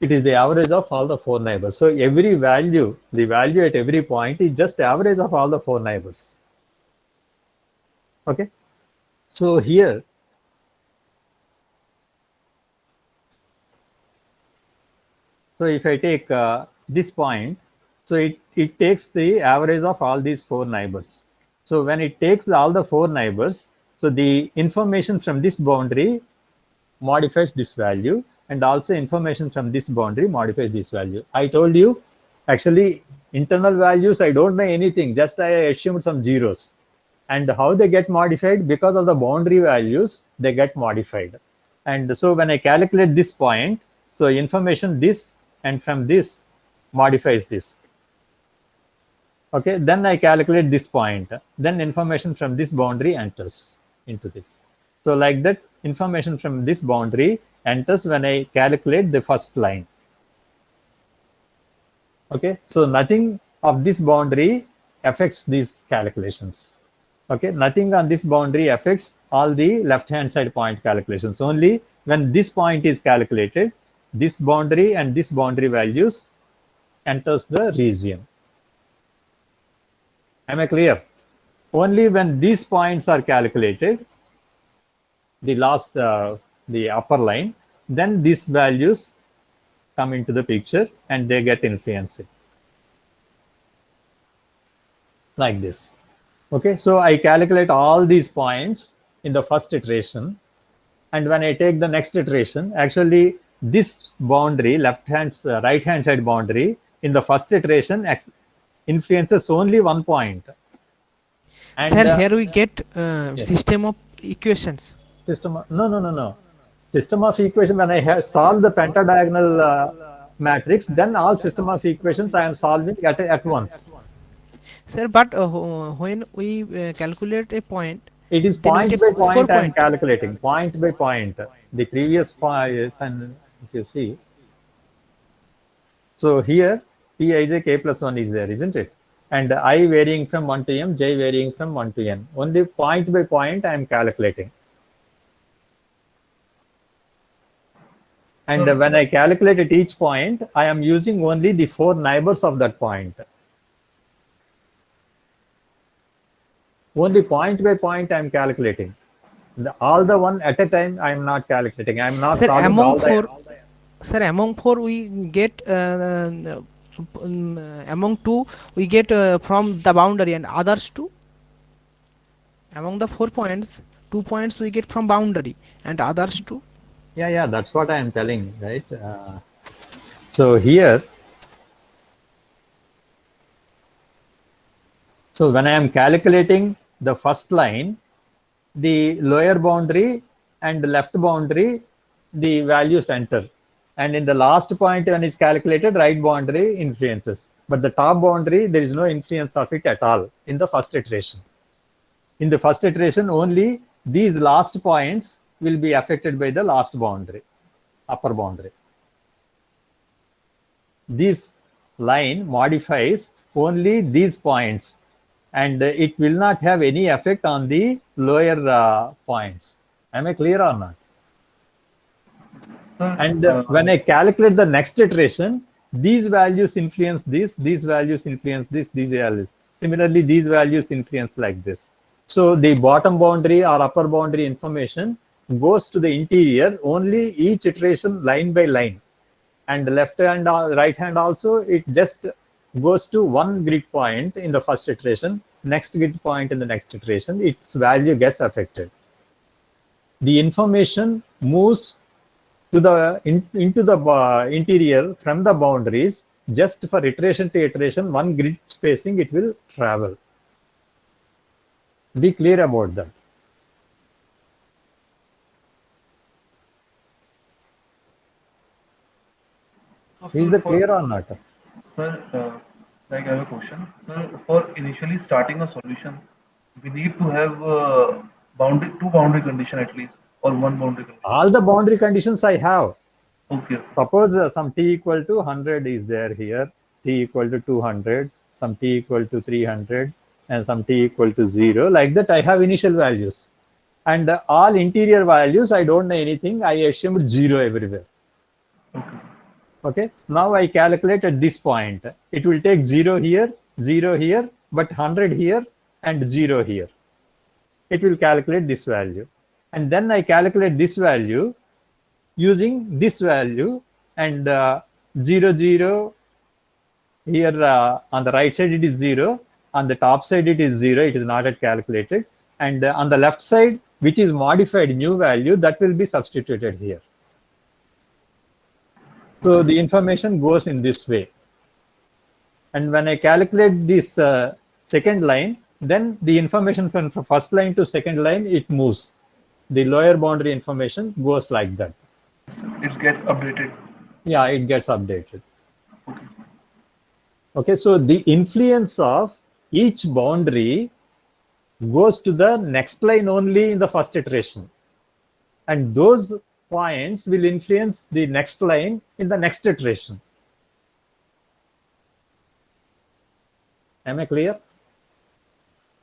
It is the average of all the 4 neighbors. So every value, the value at every point is just the average of all the 4 neighbors. Okay. So here, so if I take this point, so it takes the average of all these 4 neighbors. So when it takes all the 4 neighbors, so the information from this boundary modifies this value, and also information from this boundary modifies this value. I told you, actually, internal values, I don't know anything, just I assumed some zeros. And how they get modified? Because of the boundary values, they get modified. And so when I calculate this point, so information this and from this modifies this. Okay, then I calculate this point. Then information from this boundary enters into this. So like that, information from this boundary enters when I calculate the first line. Okay, so nothing of this boundary affects these calculations. Okay, nothing on this boundary affects all the left-hand side point calculations. Only when this point is calculated, this boundary and this boundary values enters the region. Am I clear? Only when these points are calculated, the last, the upper line, then these values come into the picture and they get influenced. Like this. Okay, so I calculate all these points in the first iteration, and when I take the next iteration, actually this boundary, right-hand side boundary, in the first iteration influences only one point. And Sir, here we get yes. system of equations. No. System of equation, when I have solved the pentadiagonal matrix, then all system of equations I am solving at once. Sir, but when we calculate a point, It is then we point get by 4 point I am point. calculating, point by point. The previous point, and if you see, so here Tij k plus 1 is there, isn't it? And I varying from 1 to m, j varying from 1 to n. Only point by point I am calculating. And when I calculate at each point, I am using only the 4 neighbors of that point. Only point by point I am calculating. All the one at a time I am not calculating. I am not Sir, solving among all the. 4, sir, among 4 we get among 2 we get from the boundary, and others 2. Among the 4 points, 2 points we get from boundary, and others 2. Yeah, that's what I am telling, right? So here, so when I am calculating the first line, the lower boundary and the left boundary, the values enter. And in the last point, when it's calculated, right boundary influences. But the top boundary, there is no influence of it at all in the first iteration. In the first iteration, only these last points will be affected by the last boundary, upper boundary. This line modifies only these points, and it will not have any effect on the lower points. Am I clear or not? Sir, And when I calculate the next iteration, these values influence this, these values influence this, these values. Similarly, these values influence like this. So the bottom boundary or upper boundary information goes to the interior only each iteration line by line. And left hand or right hand also, it just goes to one grid point in the first iteration, next grid point in the next iteration, its value gets affected. The information moves to the into the interior from the boundaries just for iteration to iteration, one grid spacing it will travel. Be clear about that. So, Is sir, it clear or not? sir, like I have a question. Sir, for initially starting a solution, we need to have two boundary condition at least, or one boundary condition. All the boundary conditions I have. Okay. Suppose some t equal to 100 is there here, t equal to 200, some t equal to 300, and some t equal to 0. Like that, I have initial values. And all interior values, I don't know anything. I assumed 0 everywhere. Okay, sir. Okay. Now I calculate at this point. It will take 0 here, but 100 here, and 0 here. It will calculate this value. And then I calculate this value using this value, and 0, 0 here on the right side it is 0, on the top side it is 0, it is not yet calculated, and on the left side, which is modified new value, that will be substituted here. So the information goes in this way. And when I calculate this second line, then the information from first line to second line, it moves. The lower boundary information goes like that. It gets updated. Yeah, it gets updated. Okay, so the influence of each boundary goes to the next line only in the first iteration. And those points will influence the next line in the next iteration. Am I clear?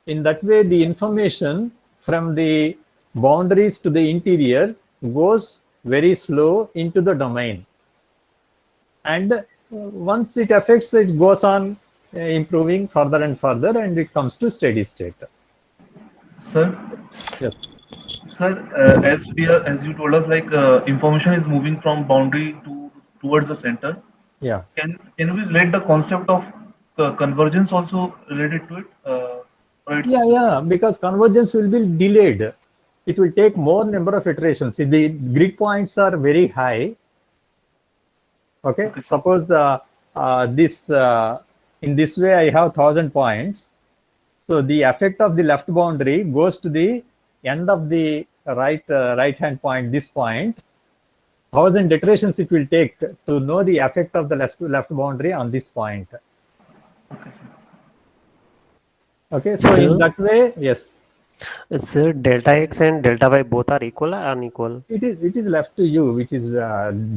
In that way, the information from the boundaries to the interior goes very slow into the domain. And once it affects, it goes on improving further and further, and it comes to steady state. Sir, Yes. sir, as you told us, like information is moving from boundary towards the center. Yeah. Can we relate the concept of convergence also related to it? Or it's Yeah, because convergence will be delayed. It will take more number of iterations. If the grid points are very high, okay, suppose in this way I have 1000 points. So the effect of the left boundary goes to the end of the right hand point, this point. 1000 iterations it will take to know the effect of the left boundary on this point. okay, sir. Okay, so in that way, yes. Sir, delta x and delta y both are equal or unequal? It is left to you, which is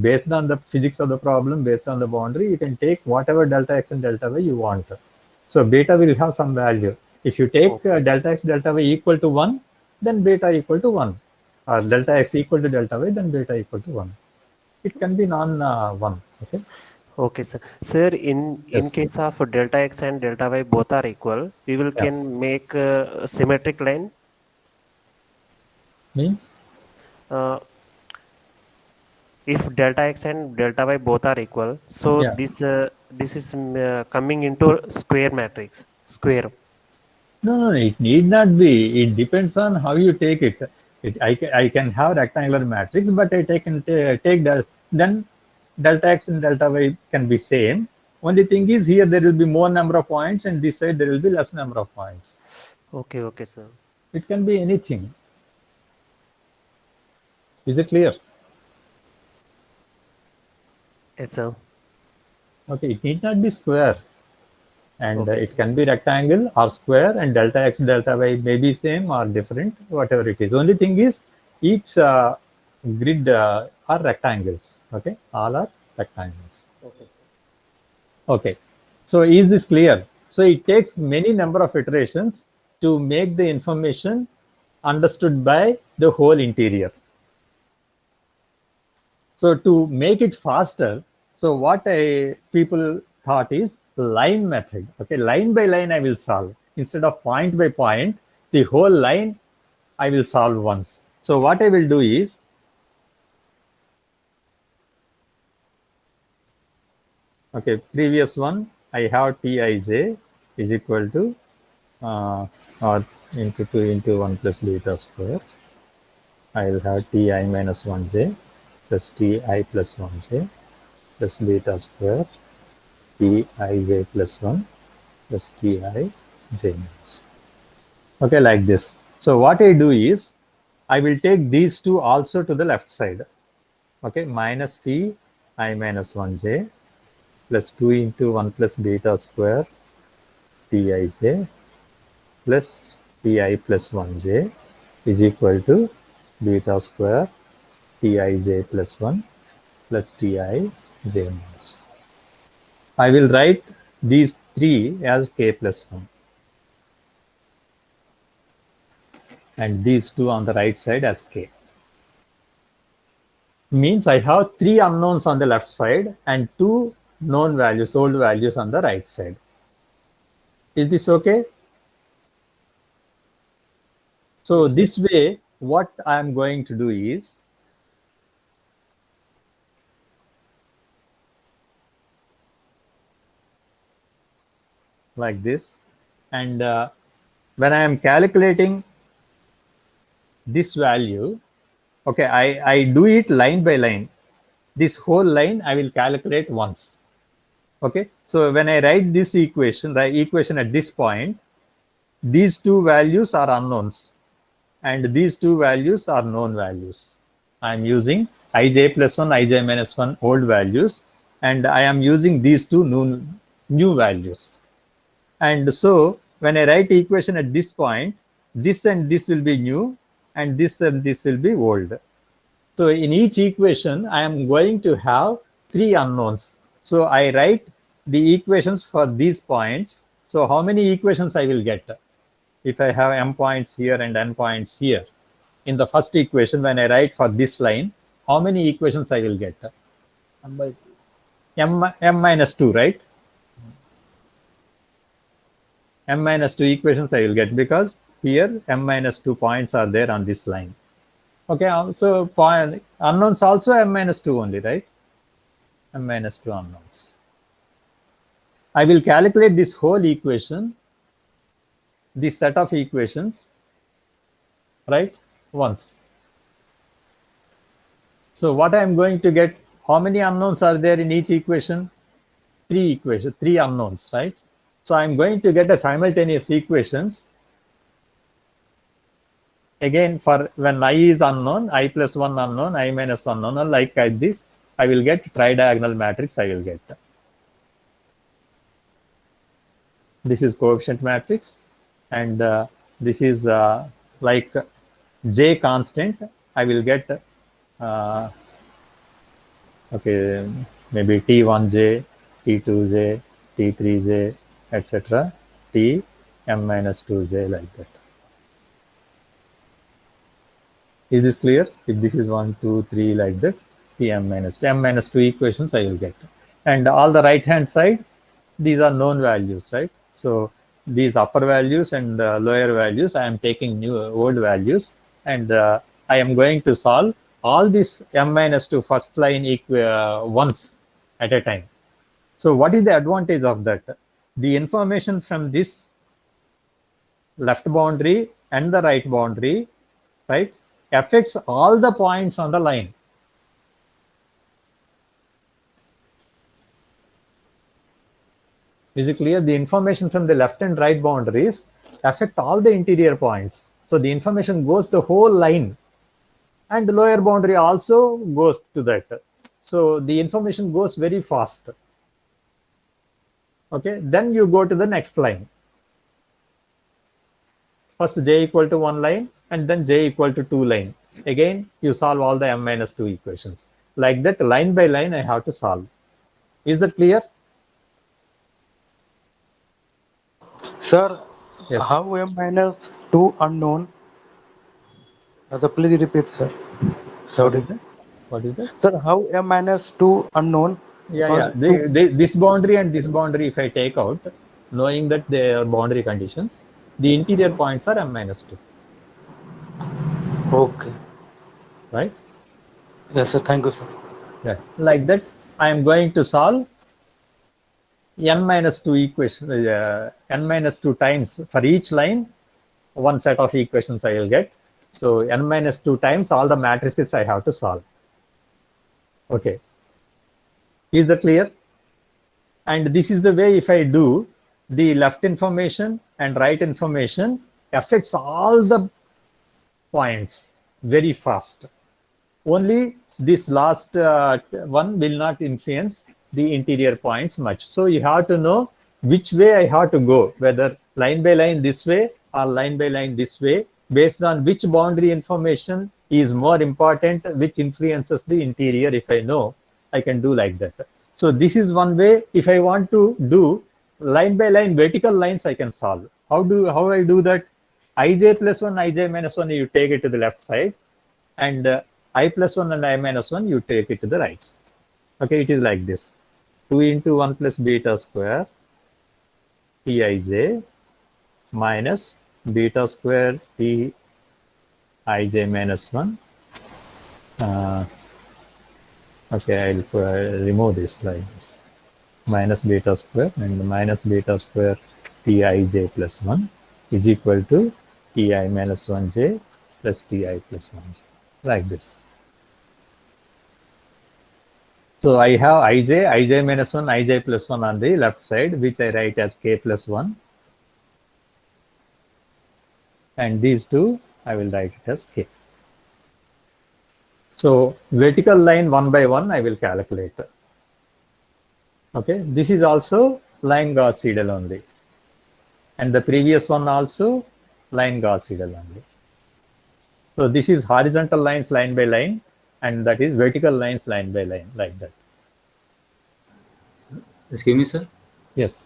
based on the physics of the problem, based on the boundary. You can take whatever delta x and delta y you want. So beta will have some value. If you take delta x, delta y equal to 1, then beta equal to 1. Or delta x equal to delta y, then beta equal to 1. It can be non-1. Okay. Okay, sir. Sir, in Yes. case of delta x and delta y both are equal, we will can make a symmetric line. Means? If delta x and delta y both are equal, so Yeah. this is coming into square matrix. Square. No, it need not be. It depends on how you take it. I can have rectangular matrix, but I take then delta x and delta y can be same. Only thing is here there will be more number of points, and this side there will be less number of points. Okay, sir. It can be anything. Is it clear? Yes, sir. Okay, it need not be square. And Okay, it can be rectangle or square, and delta x, delta y may be same or different, whatever it is. Only thing is each grid are rectangles. Okay, all are rectangles. Okay. So is this clear? So it takes many number of iterations to make the information understood by the whole interior. So to make it faster, so what people thought is line method. Okay, line by line I will solve. Instead of point by point, the whole line I will solve once. So what I will do is, okay, previous one, I have Tij is equal to or into 2 into 1 plus beta square. I will have Ti minus 1j plus Ti plus 1j plus beta square Tij plus 1 plus Tij minus. Okay, like this. So what I do is, I will take these two also to the left side. Okay, minus t I minus 1j plus 2 into 1 plus beta square tij plus ti plus 1j is equal to beta square tij plus 1 plus tij minus 1. I will write these three as k plus 1 and these two on the right side as k. Means I have three unknowns on the left side and two known values, old values on the right side. Is this okay? So this way, what I am going to do is, like this, and when I am calculating this value, okay, I do it line by line. This whole line I will calculate once. Okay, so when I write this equation, the equation at this point, these two values are unknowns and these two values are known values. I am using ij plus 1, ij minus 1 old values, and I am using these two new values. And so when I write equation at this point, this and this will be new and this will be old. So in each equation, I am going to have three unknowns. So I write the equations for these points. So how many equations I will get? If I have m points here and n points here. In the first equation, when I write for this line, how many equations I will get? M by 2. M minus 2, right? M minus 2 equations I will get, because here m minus 2 points are there on this line. Okay, so point unknowns also m minus 2 only, right? M minus 2 unknowns. I will calculate this whole equation, this set of equations, right, once. So what I am going to get, how many unknowns are there in each equation? Three unknowns, right? So I'm going to get a simultaneous equations. Again, for when I is unknown, I plus 1 unknown, I minus 1 unknown, like this, I will get tridiagonal matrix, I will get. This is coefficient matrix, and this is like J constant, I will get, okay, maybe T1J, T2J, T3J, etc. T m minus 2J, like that. Is this clear? If this is 1, 2, 3, like that, T m minus 2 equations I will get. And all the right hand side, these are known values, right? So these upper values and lower values, I am taking new old values, and I am going to solve all these m minus 2 first line once at a time. So what is the advantage of that? The information from this left boundary and the right boundary, right, affects all the points on the line. Is it clear? The information from the left and right boundaries affect all the interior points. So the information goes the whole line, and the lower boundary also goes to that. So the information goes very fast. Okay, then you go to the next line. First j equal to 1 line, and then j equal to 2 line. Again, you solve all the m minus 2 equations. Like that, line by line, I have to solve. Is that clear? Sir, Yes. how m minus 2 unknown? So please repeat, sir. Sorry. What is that? Sir, how m minus 2 unknown? Yeah. This boundary and this boundary, if I take out, knowing that they are boundary conditions, the interior points are m minus 2. Okay. Right? Yes, sir. Thank you, sir. Yeah. Like that, I am going to solve n minus 2 equation, n minus 2 times for each line, one set of equations I will get. So n minus 2 times all the matrices I have to solve. Okay. Is that clear? And this is the way, if I do the left information and right information, affects all the points very fast. Only this last one will not influence the interior points much. So you have to know which way I have to go, whether line by line this way or line by line this way, based on which boundary information is more important, which influences the interior. If I know, I can do like that. So this is one way. If I want to do line by line vertical lines, I can solve. How I do that? Ij plus 1, ij minus 1, you take it to the left side, and I plus 1 and I minus 1, you take it to the right side. Okay, it is like this. 2 into 1 plus beta square Tij minus beta square Tij minus 1. Okay, I'll remove this like this. Minus beta square and minus beta square Tij plus 1 is equal to Ti minus 1j plus Ti plus 1j, like this. So I have Ij minus 1, Ij plus 1 on the left side, which I write as k plus 1. And these two, I will write it as k. So vertical line 1 by 1, I will calculate. Okay, this is also line Gauss Seidel only. And the previous one also line Gauss Seidel only. So this is horizontal lines line by line, and that is vertical lines line by line, like that. Excuse me, sir. Yes.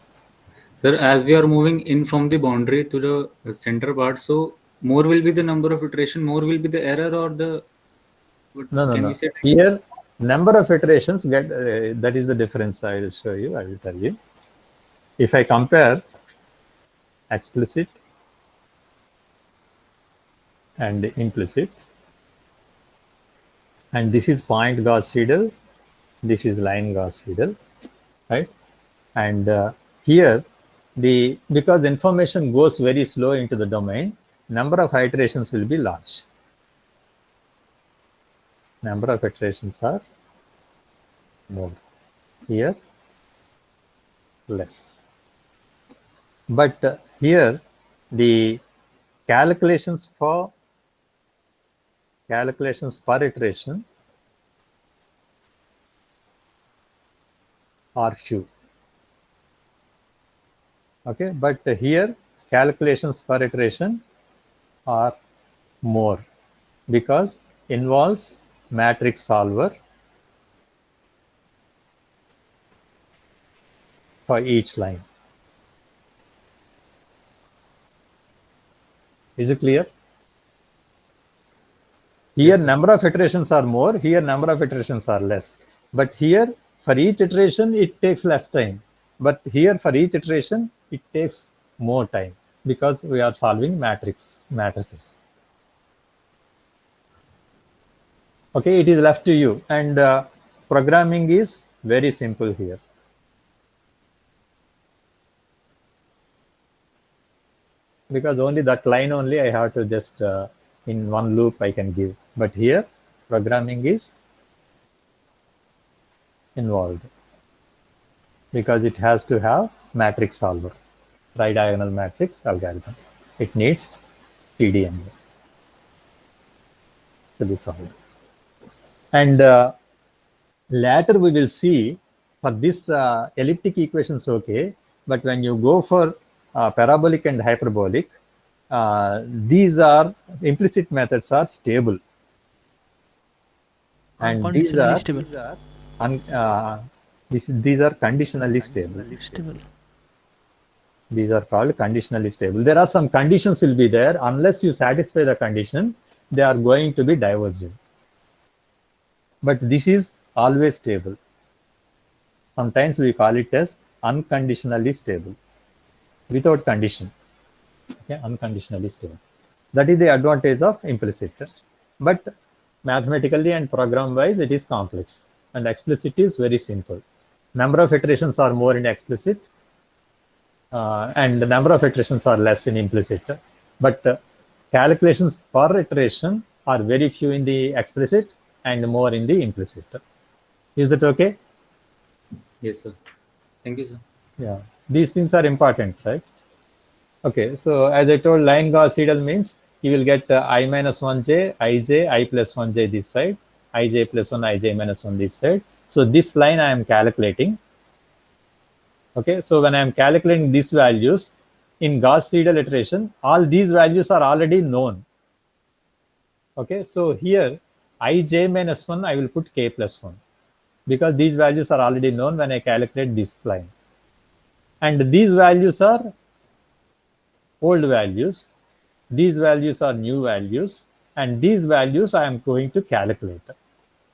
Sir, as we are moving in from the boundary to the center part, so more will be the number of iteration, more will be the error, or the No. we say Here, number of iterations get that is the difference. I will show you. I will tell you. If I compare explicit and implicit, and this is point Gauss Seidel, this is line Gauss Seidel, right? And here, because information goes very slow into the domain, number of iterations will be large. Number of iterations are more. Here, less. But here, the calculations per iteration are few. Okay, but here calculations per iteration are more because involves matrix solver for each line. Is it clear? Here number of iterations are more, here number of iterations are less. But here for each iteration it takes less time. But here for each iteration it takes more time because we are solving matrices. Okay, it is left to you, and programming is very simple here. Because only that line only I have to just in one loop I can give. But here programming is involved because it has to have matrix solver, tri-diagonal matrix algorithm. It needs TDM to be solved. And later we will see for this elliptic equations, okay, but when you go for parabolic and hyperbolic, these are implicit methods are stable. And these are stable. These are conditionally stable. These are called conditionally stable. There are some conditions will be there. Unless you satisfy the condition, they are going to be divergent. But this is always stable. Sometimes we call it as unconditionally stable, without condition. Okay, unconditionally stable. That is the advantage of implicit. But mathematically and program-wise, it is complex. And explicit is very simple. Number of iterations are more in explicit, and the number of iterations are less in implicit. But calculations per iteration are very few in the explicit and more in the implicit. Is that okay? Yes, sir. Thank you, sir. Yeah. These things are important, right? Okay, so as I told, line Gauss Seidel means you will get I minus 1j, ij, I plus 1j this side, ij plus 1, ij minus 1 this side. So this line I am calculating. Okay, so when I am calculating these values in Gauss Seidel iteration, all these values are already known. Okay, so here ij minus 1, I will put k plus 1 because these values are already known when I calculate this line. And these values are old values, these values are new values, and these values I am going to calculate.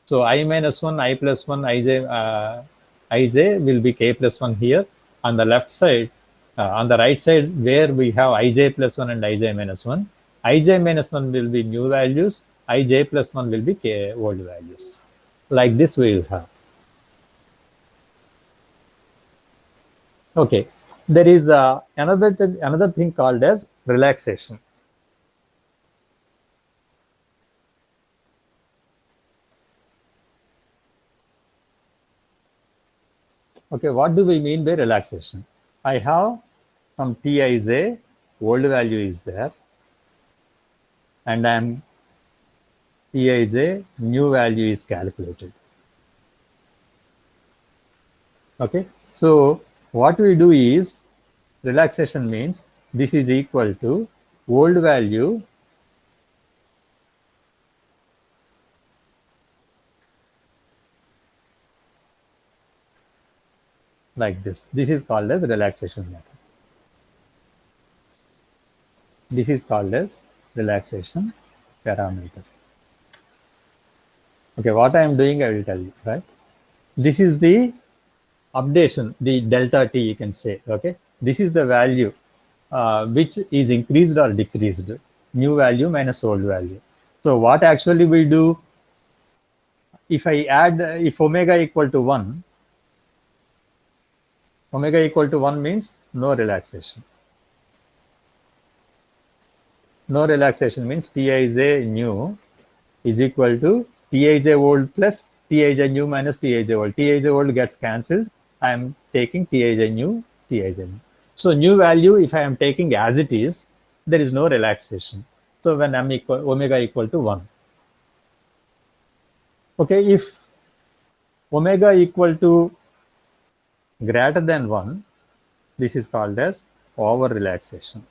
So I minus 1, I plus 1, ij will be k plus 1 here. On the left side, on the right side where we have ij plus 1 and ij minus 1, ij minus 1 will be new values, ij plus 1 will be k old values. Like this we will have. Okay, there is another thing called as relaxation. Okay, what do we mean by relaxation? I have some Tij, old value is there, and I am Tij, new value is calculated. Okay, so what we do is relaxation means this is equal to old value like this. This is called as relaxation method. This is called as relaxation parameter. Okay, what I am doing, I will tell you, right? This is the updation, the delta t, you can say. Okay, this is the value which is increased or decreased, new value minus old value. So what actually we do, if I add, if omega equal to 1, omega equal to 1 means no relaxation. No relaxation means Tij new is equal to Tij old plus Tij new minus Tij old. Tij old gets cancelled. I am taking Tij new, Tij new. So new value, if I am taking as it is, there is no relaxation. So when m equal, omega equal to 1. Okay, if omega equal to greater than 1, this is called as over relaxation.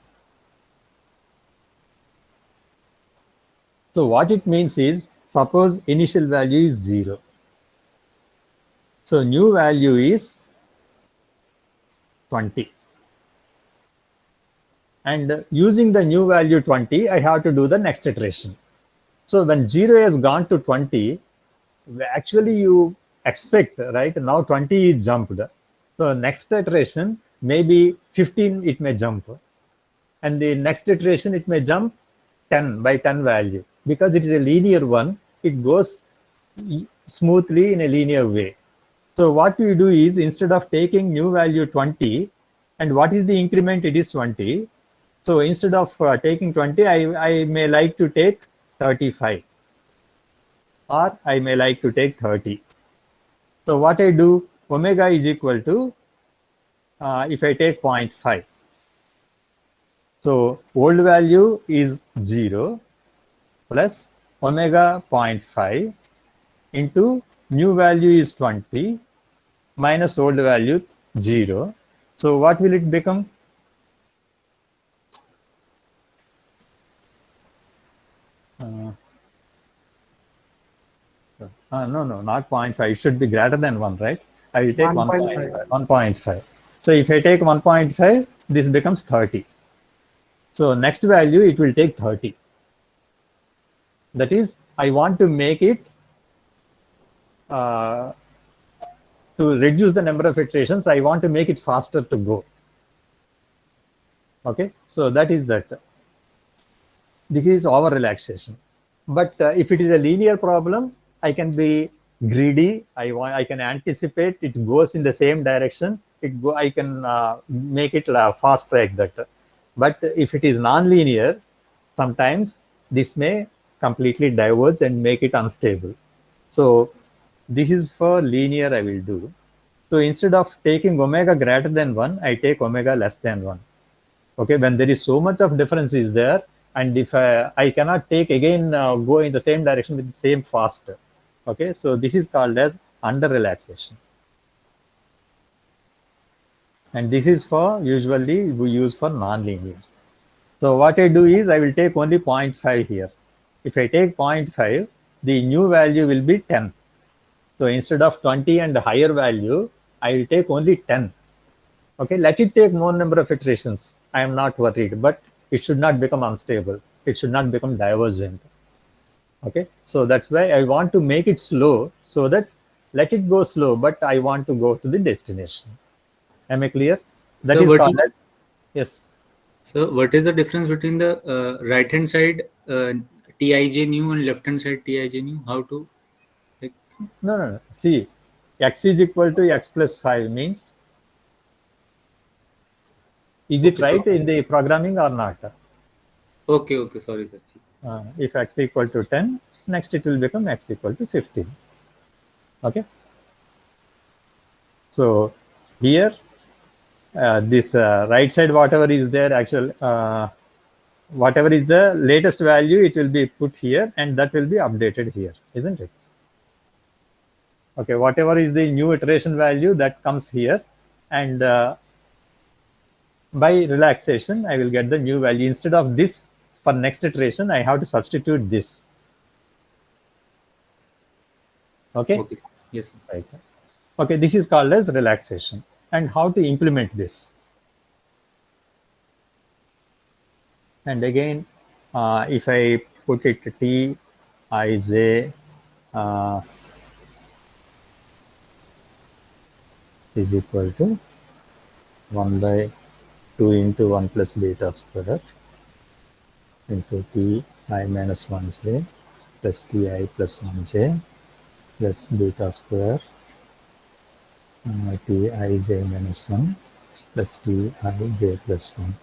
So what it means is, suppose initial value is 0. So new value is 20. And using the new value 20, I have to do the next iteration. So when 0 has gone to 20, actually you expect, right? Now 20 is jumped. So next iteration, maybe 15 it may jump. And the next iteration, it may jump 10 by 10 value. Because it is a linear one, it goes smoothly in a linear way. So what you do is, instead of taking new value 20, and what is the increment? It is 20. So instead of taking 20, I may like to take 35. Or I may like to take 30. So what I do, omega is equal to, if I take 0.5. So old value is 0 plus omega 0.5 into new value is 20 minus old value 0. So what will it become? No, not 0.5. It should be greater than 1, right? I will take 1.5. 1.5. So if I take 1.5, this becomes 30. So next value, it will take 30. That is, I want to make it, to reduce the number of iterations, I want to make it faster to go. Okay, so that is that. This is over relaxation. But if it is a linear problem, I can be greedy. I can anticipate it goes in the same direction. I can make it fast like that. But if it is non-linear, sometimes this may completely diverge and make it unstable. So this is for linear I will do. So instead of taking omega greater than 1, I take omega less than 1. Okay, when there is so much of difference is there, and if I cannot take again go in the same direction with the same fast. Okay, so this is called as under relaxation. And this is for usually we use for non-linear. So what I do is I will take only 0.5 here. If I take 0.5, the new value will be 10. So instead of 20 and higher value, I will take only 10. Okay, let it take more number of iterations. I am not worried, but it should not become unstable. It should not become divergent. Okay, so that's why I want to make it slow so that let it go slow, but I want to go to the destination. Am I clear? That So is what called is as, yes. so what is the difference between the right hand side Tij new and left hand side Tij new? How to like? No, no, no. See, x is equal to x plus 5 means, is it Okay, so right in the programming or not? okay, sorry, sir. If x equal to 10, next it will become x equal to 15. Okay. So here, this right side, whatever is there, actual, whatever is the latest value, it will be put here and that will be updated here, isn't it? Okay, whatever is the new iteration value that comes here, and by relaxation, I will get the new value. Instead of this, for next iteration, I have to substitute this. Okay. Okay, sir. Yes, sir. Right. Okay, this is called as relaxation. And how to implement this? And again, if I put it T I J is equal to 1 by 2 into 1 plus beta square into T I minus 1j plus T I plus 1j plus beta square T I j minus 1 plus T I j plus 1.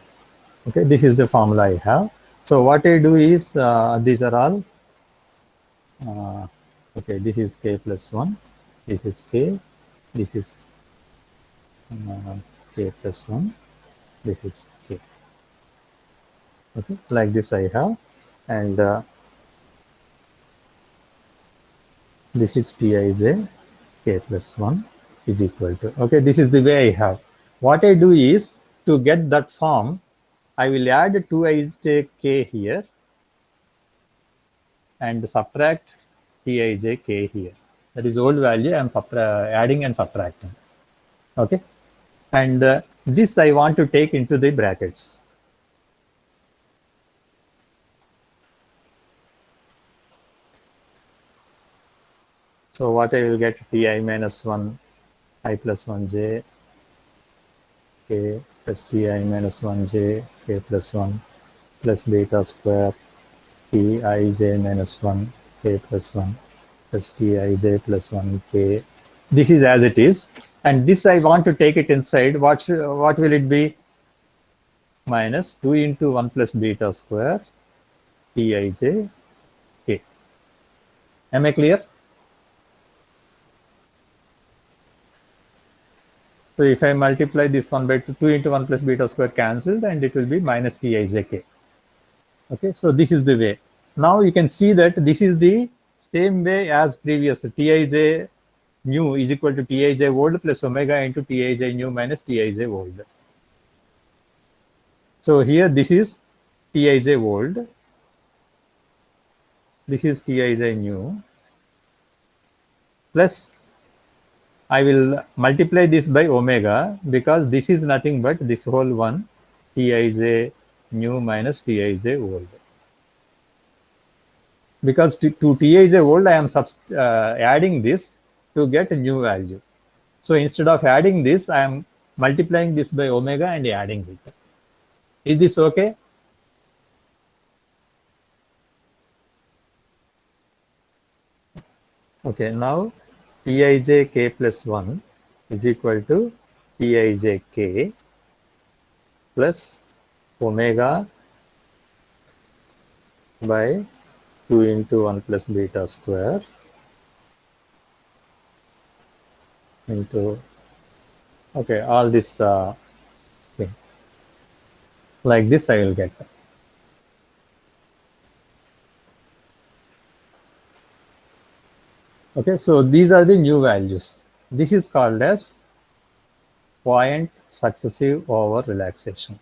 Okay, this is the formula I have. So what I do is, these are all, okay, this is k plus 1, this is k, this is k plus 1, this is k. Okay, like this I have, and this is Tij k plus 1 is equal to, okay, this is the way I have. What I do is, to get that form, I will add 2ij k here and subtract Tij k here. That is old value I am adding and subtracting. Okay, and this I want to take into the brackets. So what I will get, Ti minus 1 I plus 1j k plus Ti minus 1j k plus 1 plus beta square Tij minus 1 k plus 1 plus Tij plus 1 k. This is as it is, and this I want to take it inside. What will it be? Minus 2 into 1 plus beta square Tij k. Am I clear? So if I multiply this one by 2 into 1 plus beta square cancelled, and it will be minus Tij. Okay, so this is the way. Now you can see that this is the same way as previous. Tij new is equal to Tij old plus omega into Tij new minus Tij old. So here this is Tij old. This is Tij new plus I will multiply this by omega, because this is nothing but this whole one, Tij new minus Tij old. Because to Tij old, I am adding this to get a new value. So instead of adding this, I am multiplying this by omega and adding it. Is this okay? Okay, now Tij k plus 1 is equal to Tij k plus omega by 2 into 1 plus beta square into, okay, all this thing. Like this I will get. Okay, so these are the new values. This is called as point successive over relaxation.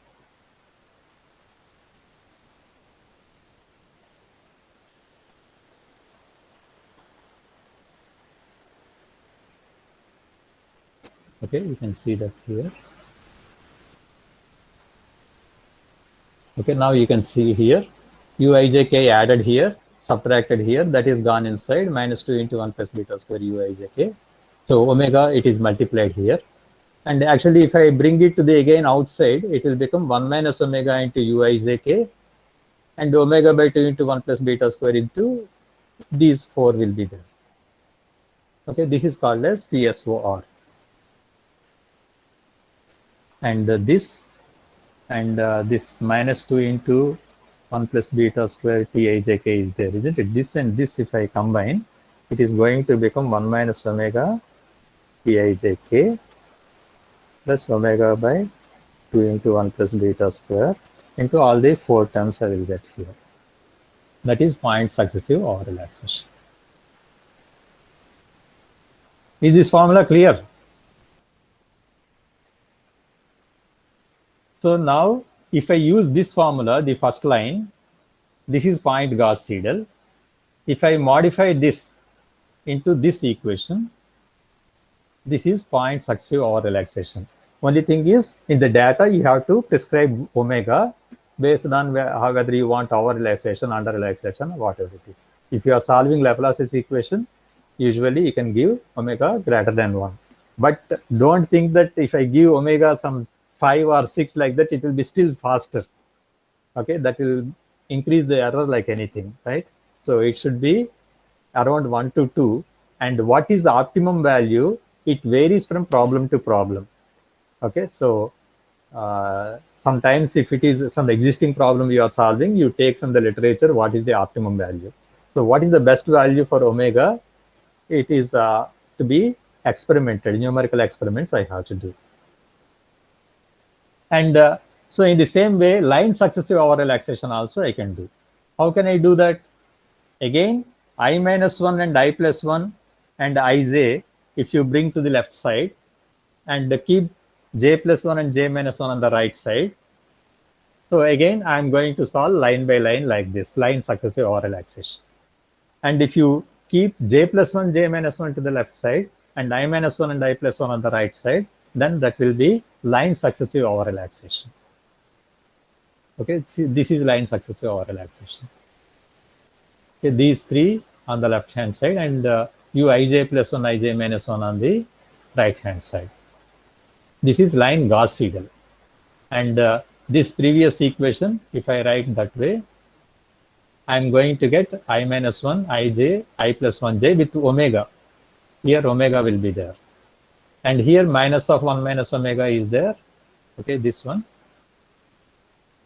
Okay, you can see that here. Okay, now you can see here, uijk added here, subtracted here, that is gone inside, minus 2 into 1 plus beta square uijk. So omega, it is multiplied here. And actually, if I bring it to the again outside, it will become 1 minus omega into uijk, and omega by 2 into 1 plus beta square into these 4 will be there. Okay, this is called as PSOR. And this minus 2 into 1 plus beta square Tijk is there, isn't it? This and this, if I combine, it is going to become 1 minus omega Tijk plus omega by 2 into 1 plus beta square into all the 4 terms I will get here. That is point successive over relaxation. Is this formula clear? So now, if I use this formula, the first line, this is point Gauss-Seidel. If I modify this into this equation, this is point successive over relaxation. Only thing is, in the data, you have to prescribe omega based on whether you want over relaxation, under relaxation, whatever it is. If you are solving Laplace's equation, usually you can give omega greater than 1. But don't think that if I give omega some 5 or 6 like that, it will be still faster. Okay, that will increase the error like anything, right? So it should be around 1 to 2. And what is the optimum value? It varies from problem to problem. Okay, so sometimes if it is some existing problem you are solving, you take from the literature what is the optimum value. So what is the best value for omega? It is to be experimented, numerical experiments I have to do. And so in the same way, line successive over relaxation also I can do. How can I do that? Again, I minus 1 and I plus 1 and ij, if you bring to the left side, and keep j plus 1 and j minus 1 on the right side. So again, I'm going to solve line by line like this, line successive over relaxation. And if you keep j plus 1, j minus 1 to the left side, and I minus 1 and I plus 1 on the right side, then that will be line successive over relaxation. Okay, see, this is line successive over relaxation. Okay, these three on the left hand side, and uij plus 1, ij minus 1 on the right hand side. This is line Gauss-Seidel. And this previous equation, if I write that way, I'm going to get I minus 1, ij, I plus 1j with omega. Here omega will be there. And here minus of 1 minus omega is there. Okay, this one.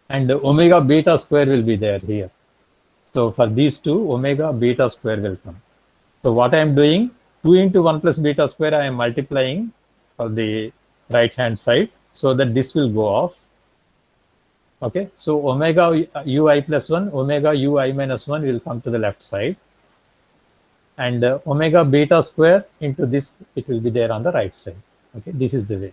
And the omega beta square will be there here. So for these two, omega beta square will come. So what I am doing, 2 into 1 plus beta square, I am multiplying for the right hand side so that this will go off. Okay, so omega ui plus 1, omega ui minus 1 will come to the left side. And omega beta square into this, it will be there on the right side. Okay, this is the way.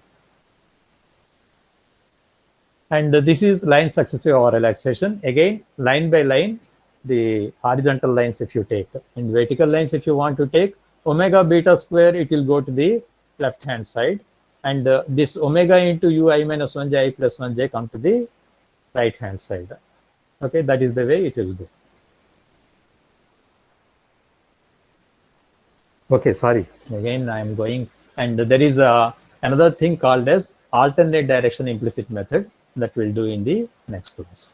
And this is line successive over relaxation. Again, line by line, the horizontal lines if you take. In vertical lines, if you want to take omega beta square, it will go to the left hand side. And this omega into ui minus 1j, I plus 1j come to the right hand side. Okay, that is the way it will go. Okay, sorry. Again, I am going. And there is another thing called as alternate direction implicit method that we'll do in the next class.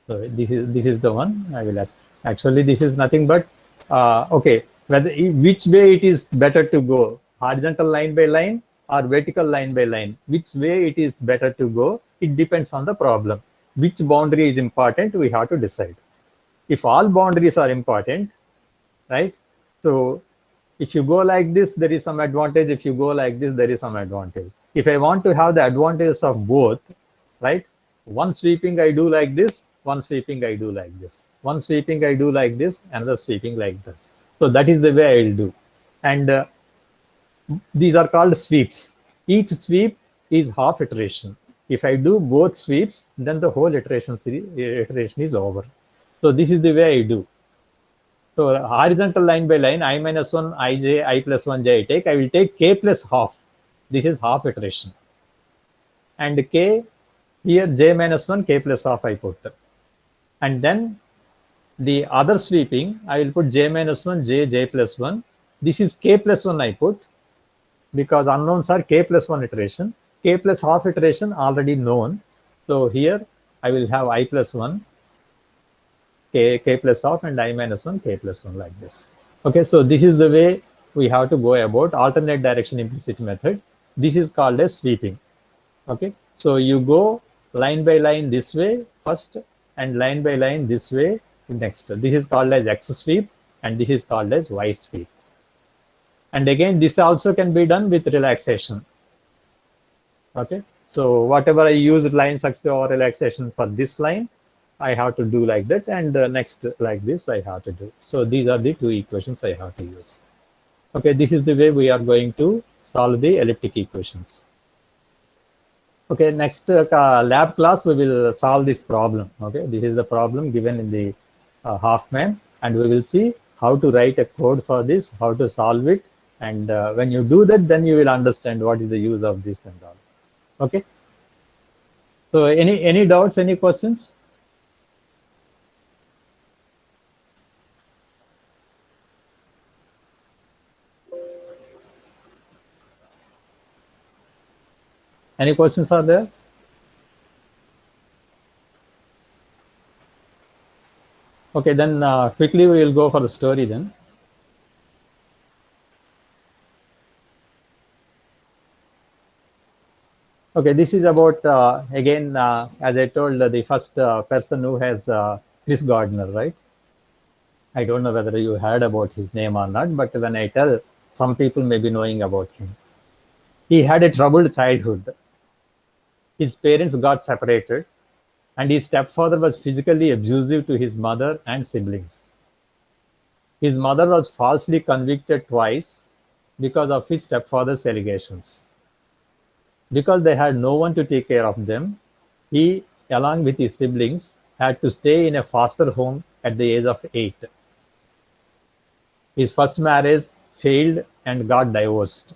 So this is the one I will actually, this is nothing but okay, whether which way it is better to go, horizontal line by line or vertical line by line, which way it is better to go, it depends on the problem. Which boundary is important, we have to decide. If all boundaries are important, right? So if you go like this, there is some advantage. If you go like this, there is some advantage. if I want to have the advantages of both, right? One sweeping I do like this, one sweeping I do like this, one sweeping I do like this, another sweeping like this. So that is the way I will do. And these are called sweeps. Each sweep is half iteration. If I do both sweeps, then the whole iteration is over. So this is the way I do. So horizontal line by line, I minus 1, ij, I plus 1, j I take. I will take k plus half. This is half iteration. And k, here j minus 1, k plus half I put. And then the other sweeping, I will put j minus 1, j plus 1. This is k plus 1 I put, because unknowns are k plus 1 iteration. K plus half iteration already known. So here I will have I plus 1, k plus half, and I minus 1, k plus 1, like this. Okay, so this is the way we have to go about alternate direction implicit method. This is called as sweeping. Okay, so you go line by line this way first, and line by line this way next. This is called as X sweep, and this is called as Y sweep. And again, this also can be done with relaxation. Okay, so whatever I use line successive or relaxation for this line, I have to do like that, and next like this I have to do. So these are the two equations I have to use. Okay, this is the way we are going to solve the elliptic equations. Okay, next lab class we will solve this problem. Okay, this is the problem given in the Halfman, and we will see how to write a code for this, how to solve it, and when you do that, then you will understand what is the use of this and all. Okay, so any doubts, any questions? Any questions are there? Okay, then quickly we will go for the story then. Okay, this is about, again, as I told, the first person who has Chris Gardner, right? I don't know whether you heard about his name or not, but when I tell, some people may be knowing about him. He had a troubled childhood. His parents got separated, and his stepfather was physically abusive to his mother and siblings. His mother was falsely convicted twice because of his stepfather's allegations. Because they had no one to take care of them, he, along with his siblings, had to stay in a foster home at the age of 8. His first marriage failed and got divorced.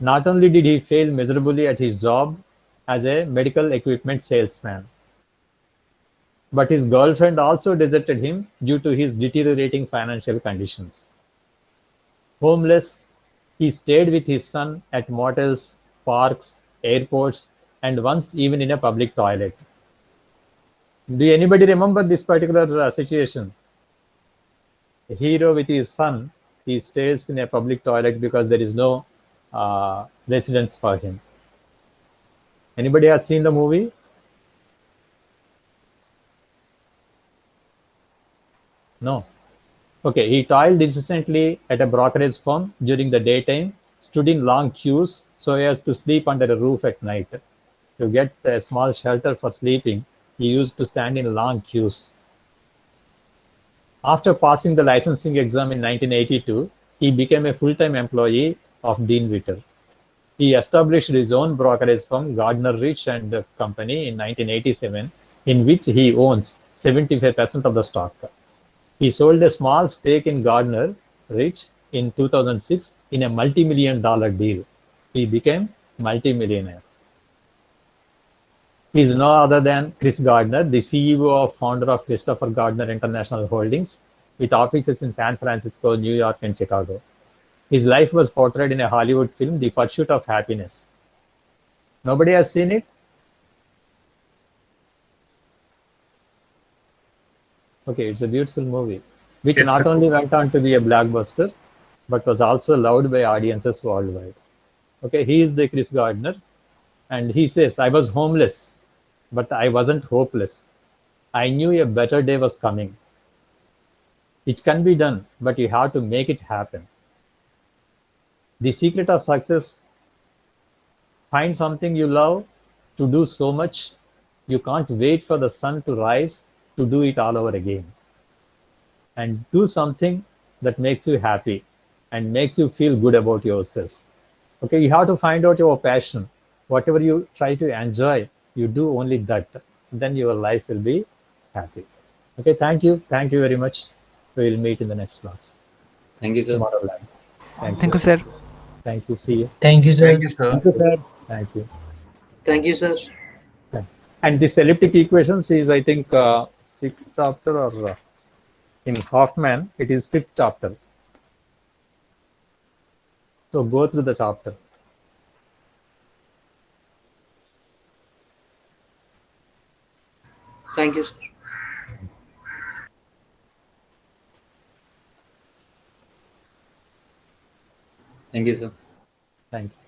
Not only did he fail miserably at his job as a medical equipment salesman, but his girlfriend also deserted him due to his deteriorating financial conditions. Homeless, he stayed with his son at motels, parks, airports, and once even in a public toilet. Do anybody remember this particular situation? The hero with his son, he stays in a public toilet because there is no residence for him. Anybody has seen the movie? No. Okay, he toiled incessantly at a brokerage firm during the daytime, stood in long queues so as to sleep under a roof at night. To get a small shelter for sleeping, he used to stand in long queues. After passing the licensing exam in 1982, he became a full-time employee of Dean Witter. He established his own brokerage firm, Gardner Rich and Company, in 1987, in which he owns 75% of the stock. He sold a small stake in Gardner Rich in 2006 in a multi-million-dollar deal. He became multi-millionaire. He is no other than Chris Gardner, the CEO of founder of Christopher Gardner International Holdings, with offices in San Francisco, New York, and Chicago. His life was portrayed in a Hollywood film, The Pursuit of Happiness. Nobody has seen it? Okay, it's a beautiful movie, which Yes, not sir. only went on to be a blockbuster, but was also loved by audiences worldwide. Okay, he is the Chris Gardner, and he says, I was homeless, but I wasn't hopeless. I knew a better day was coming. It can be done, but you have to make it happen. The secret of success find something you love, to do so much, you can't wait for the sun to rise to do it all over again. And do something that makes you happy and makes you feel good about yourself. Okay, you have to find out your passion. Whatever you try to enjoy, you do only that. Then your life will be happy. Okay, thank you. Thank you very much. We will meet in the next class. Thank you, sir. Tomorrowland. Thank you, sir. Thank you. See you. Thank you, sir. Thank you, sir. Thank you, sir. Thank you. Thank you, sir. And this elliptic equations is, I think, sixth chapter, or in Hoffman, it is fifth chapter. So go through the chapter. Thank you, sir. Thank you, sir. Thank you.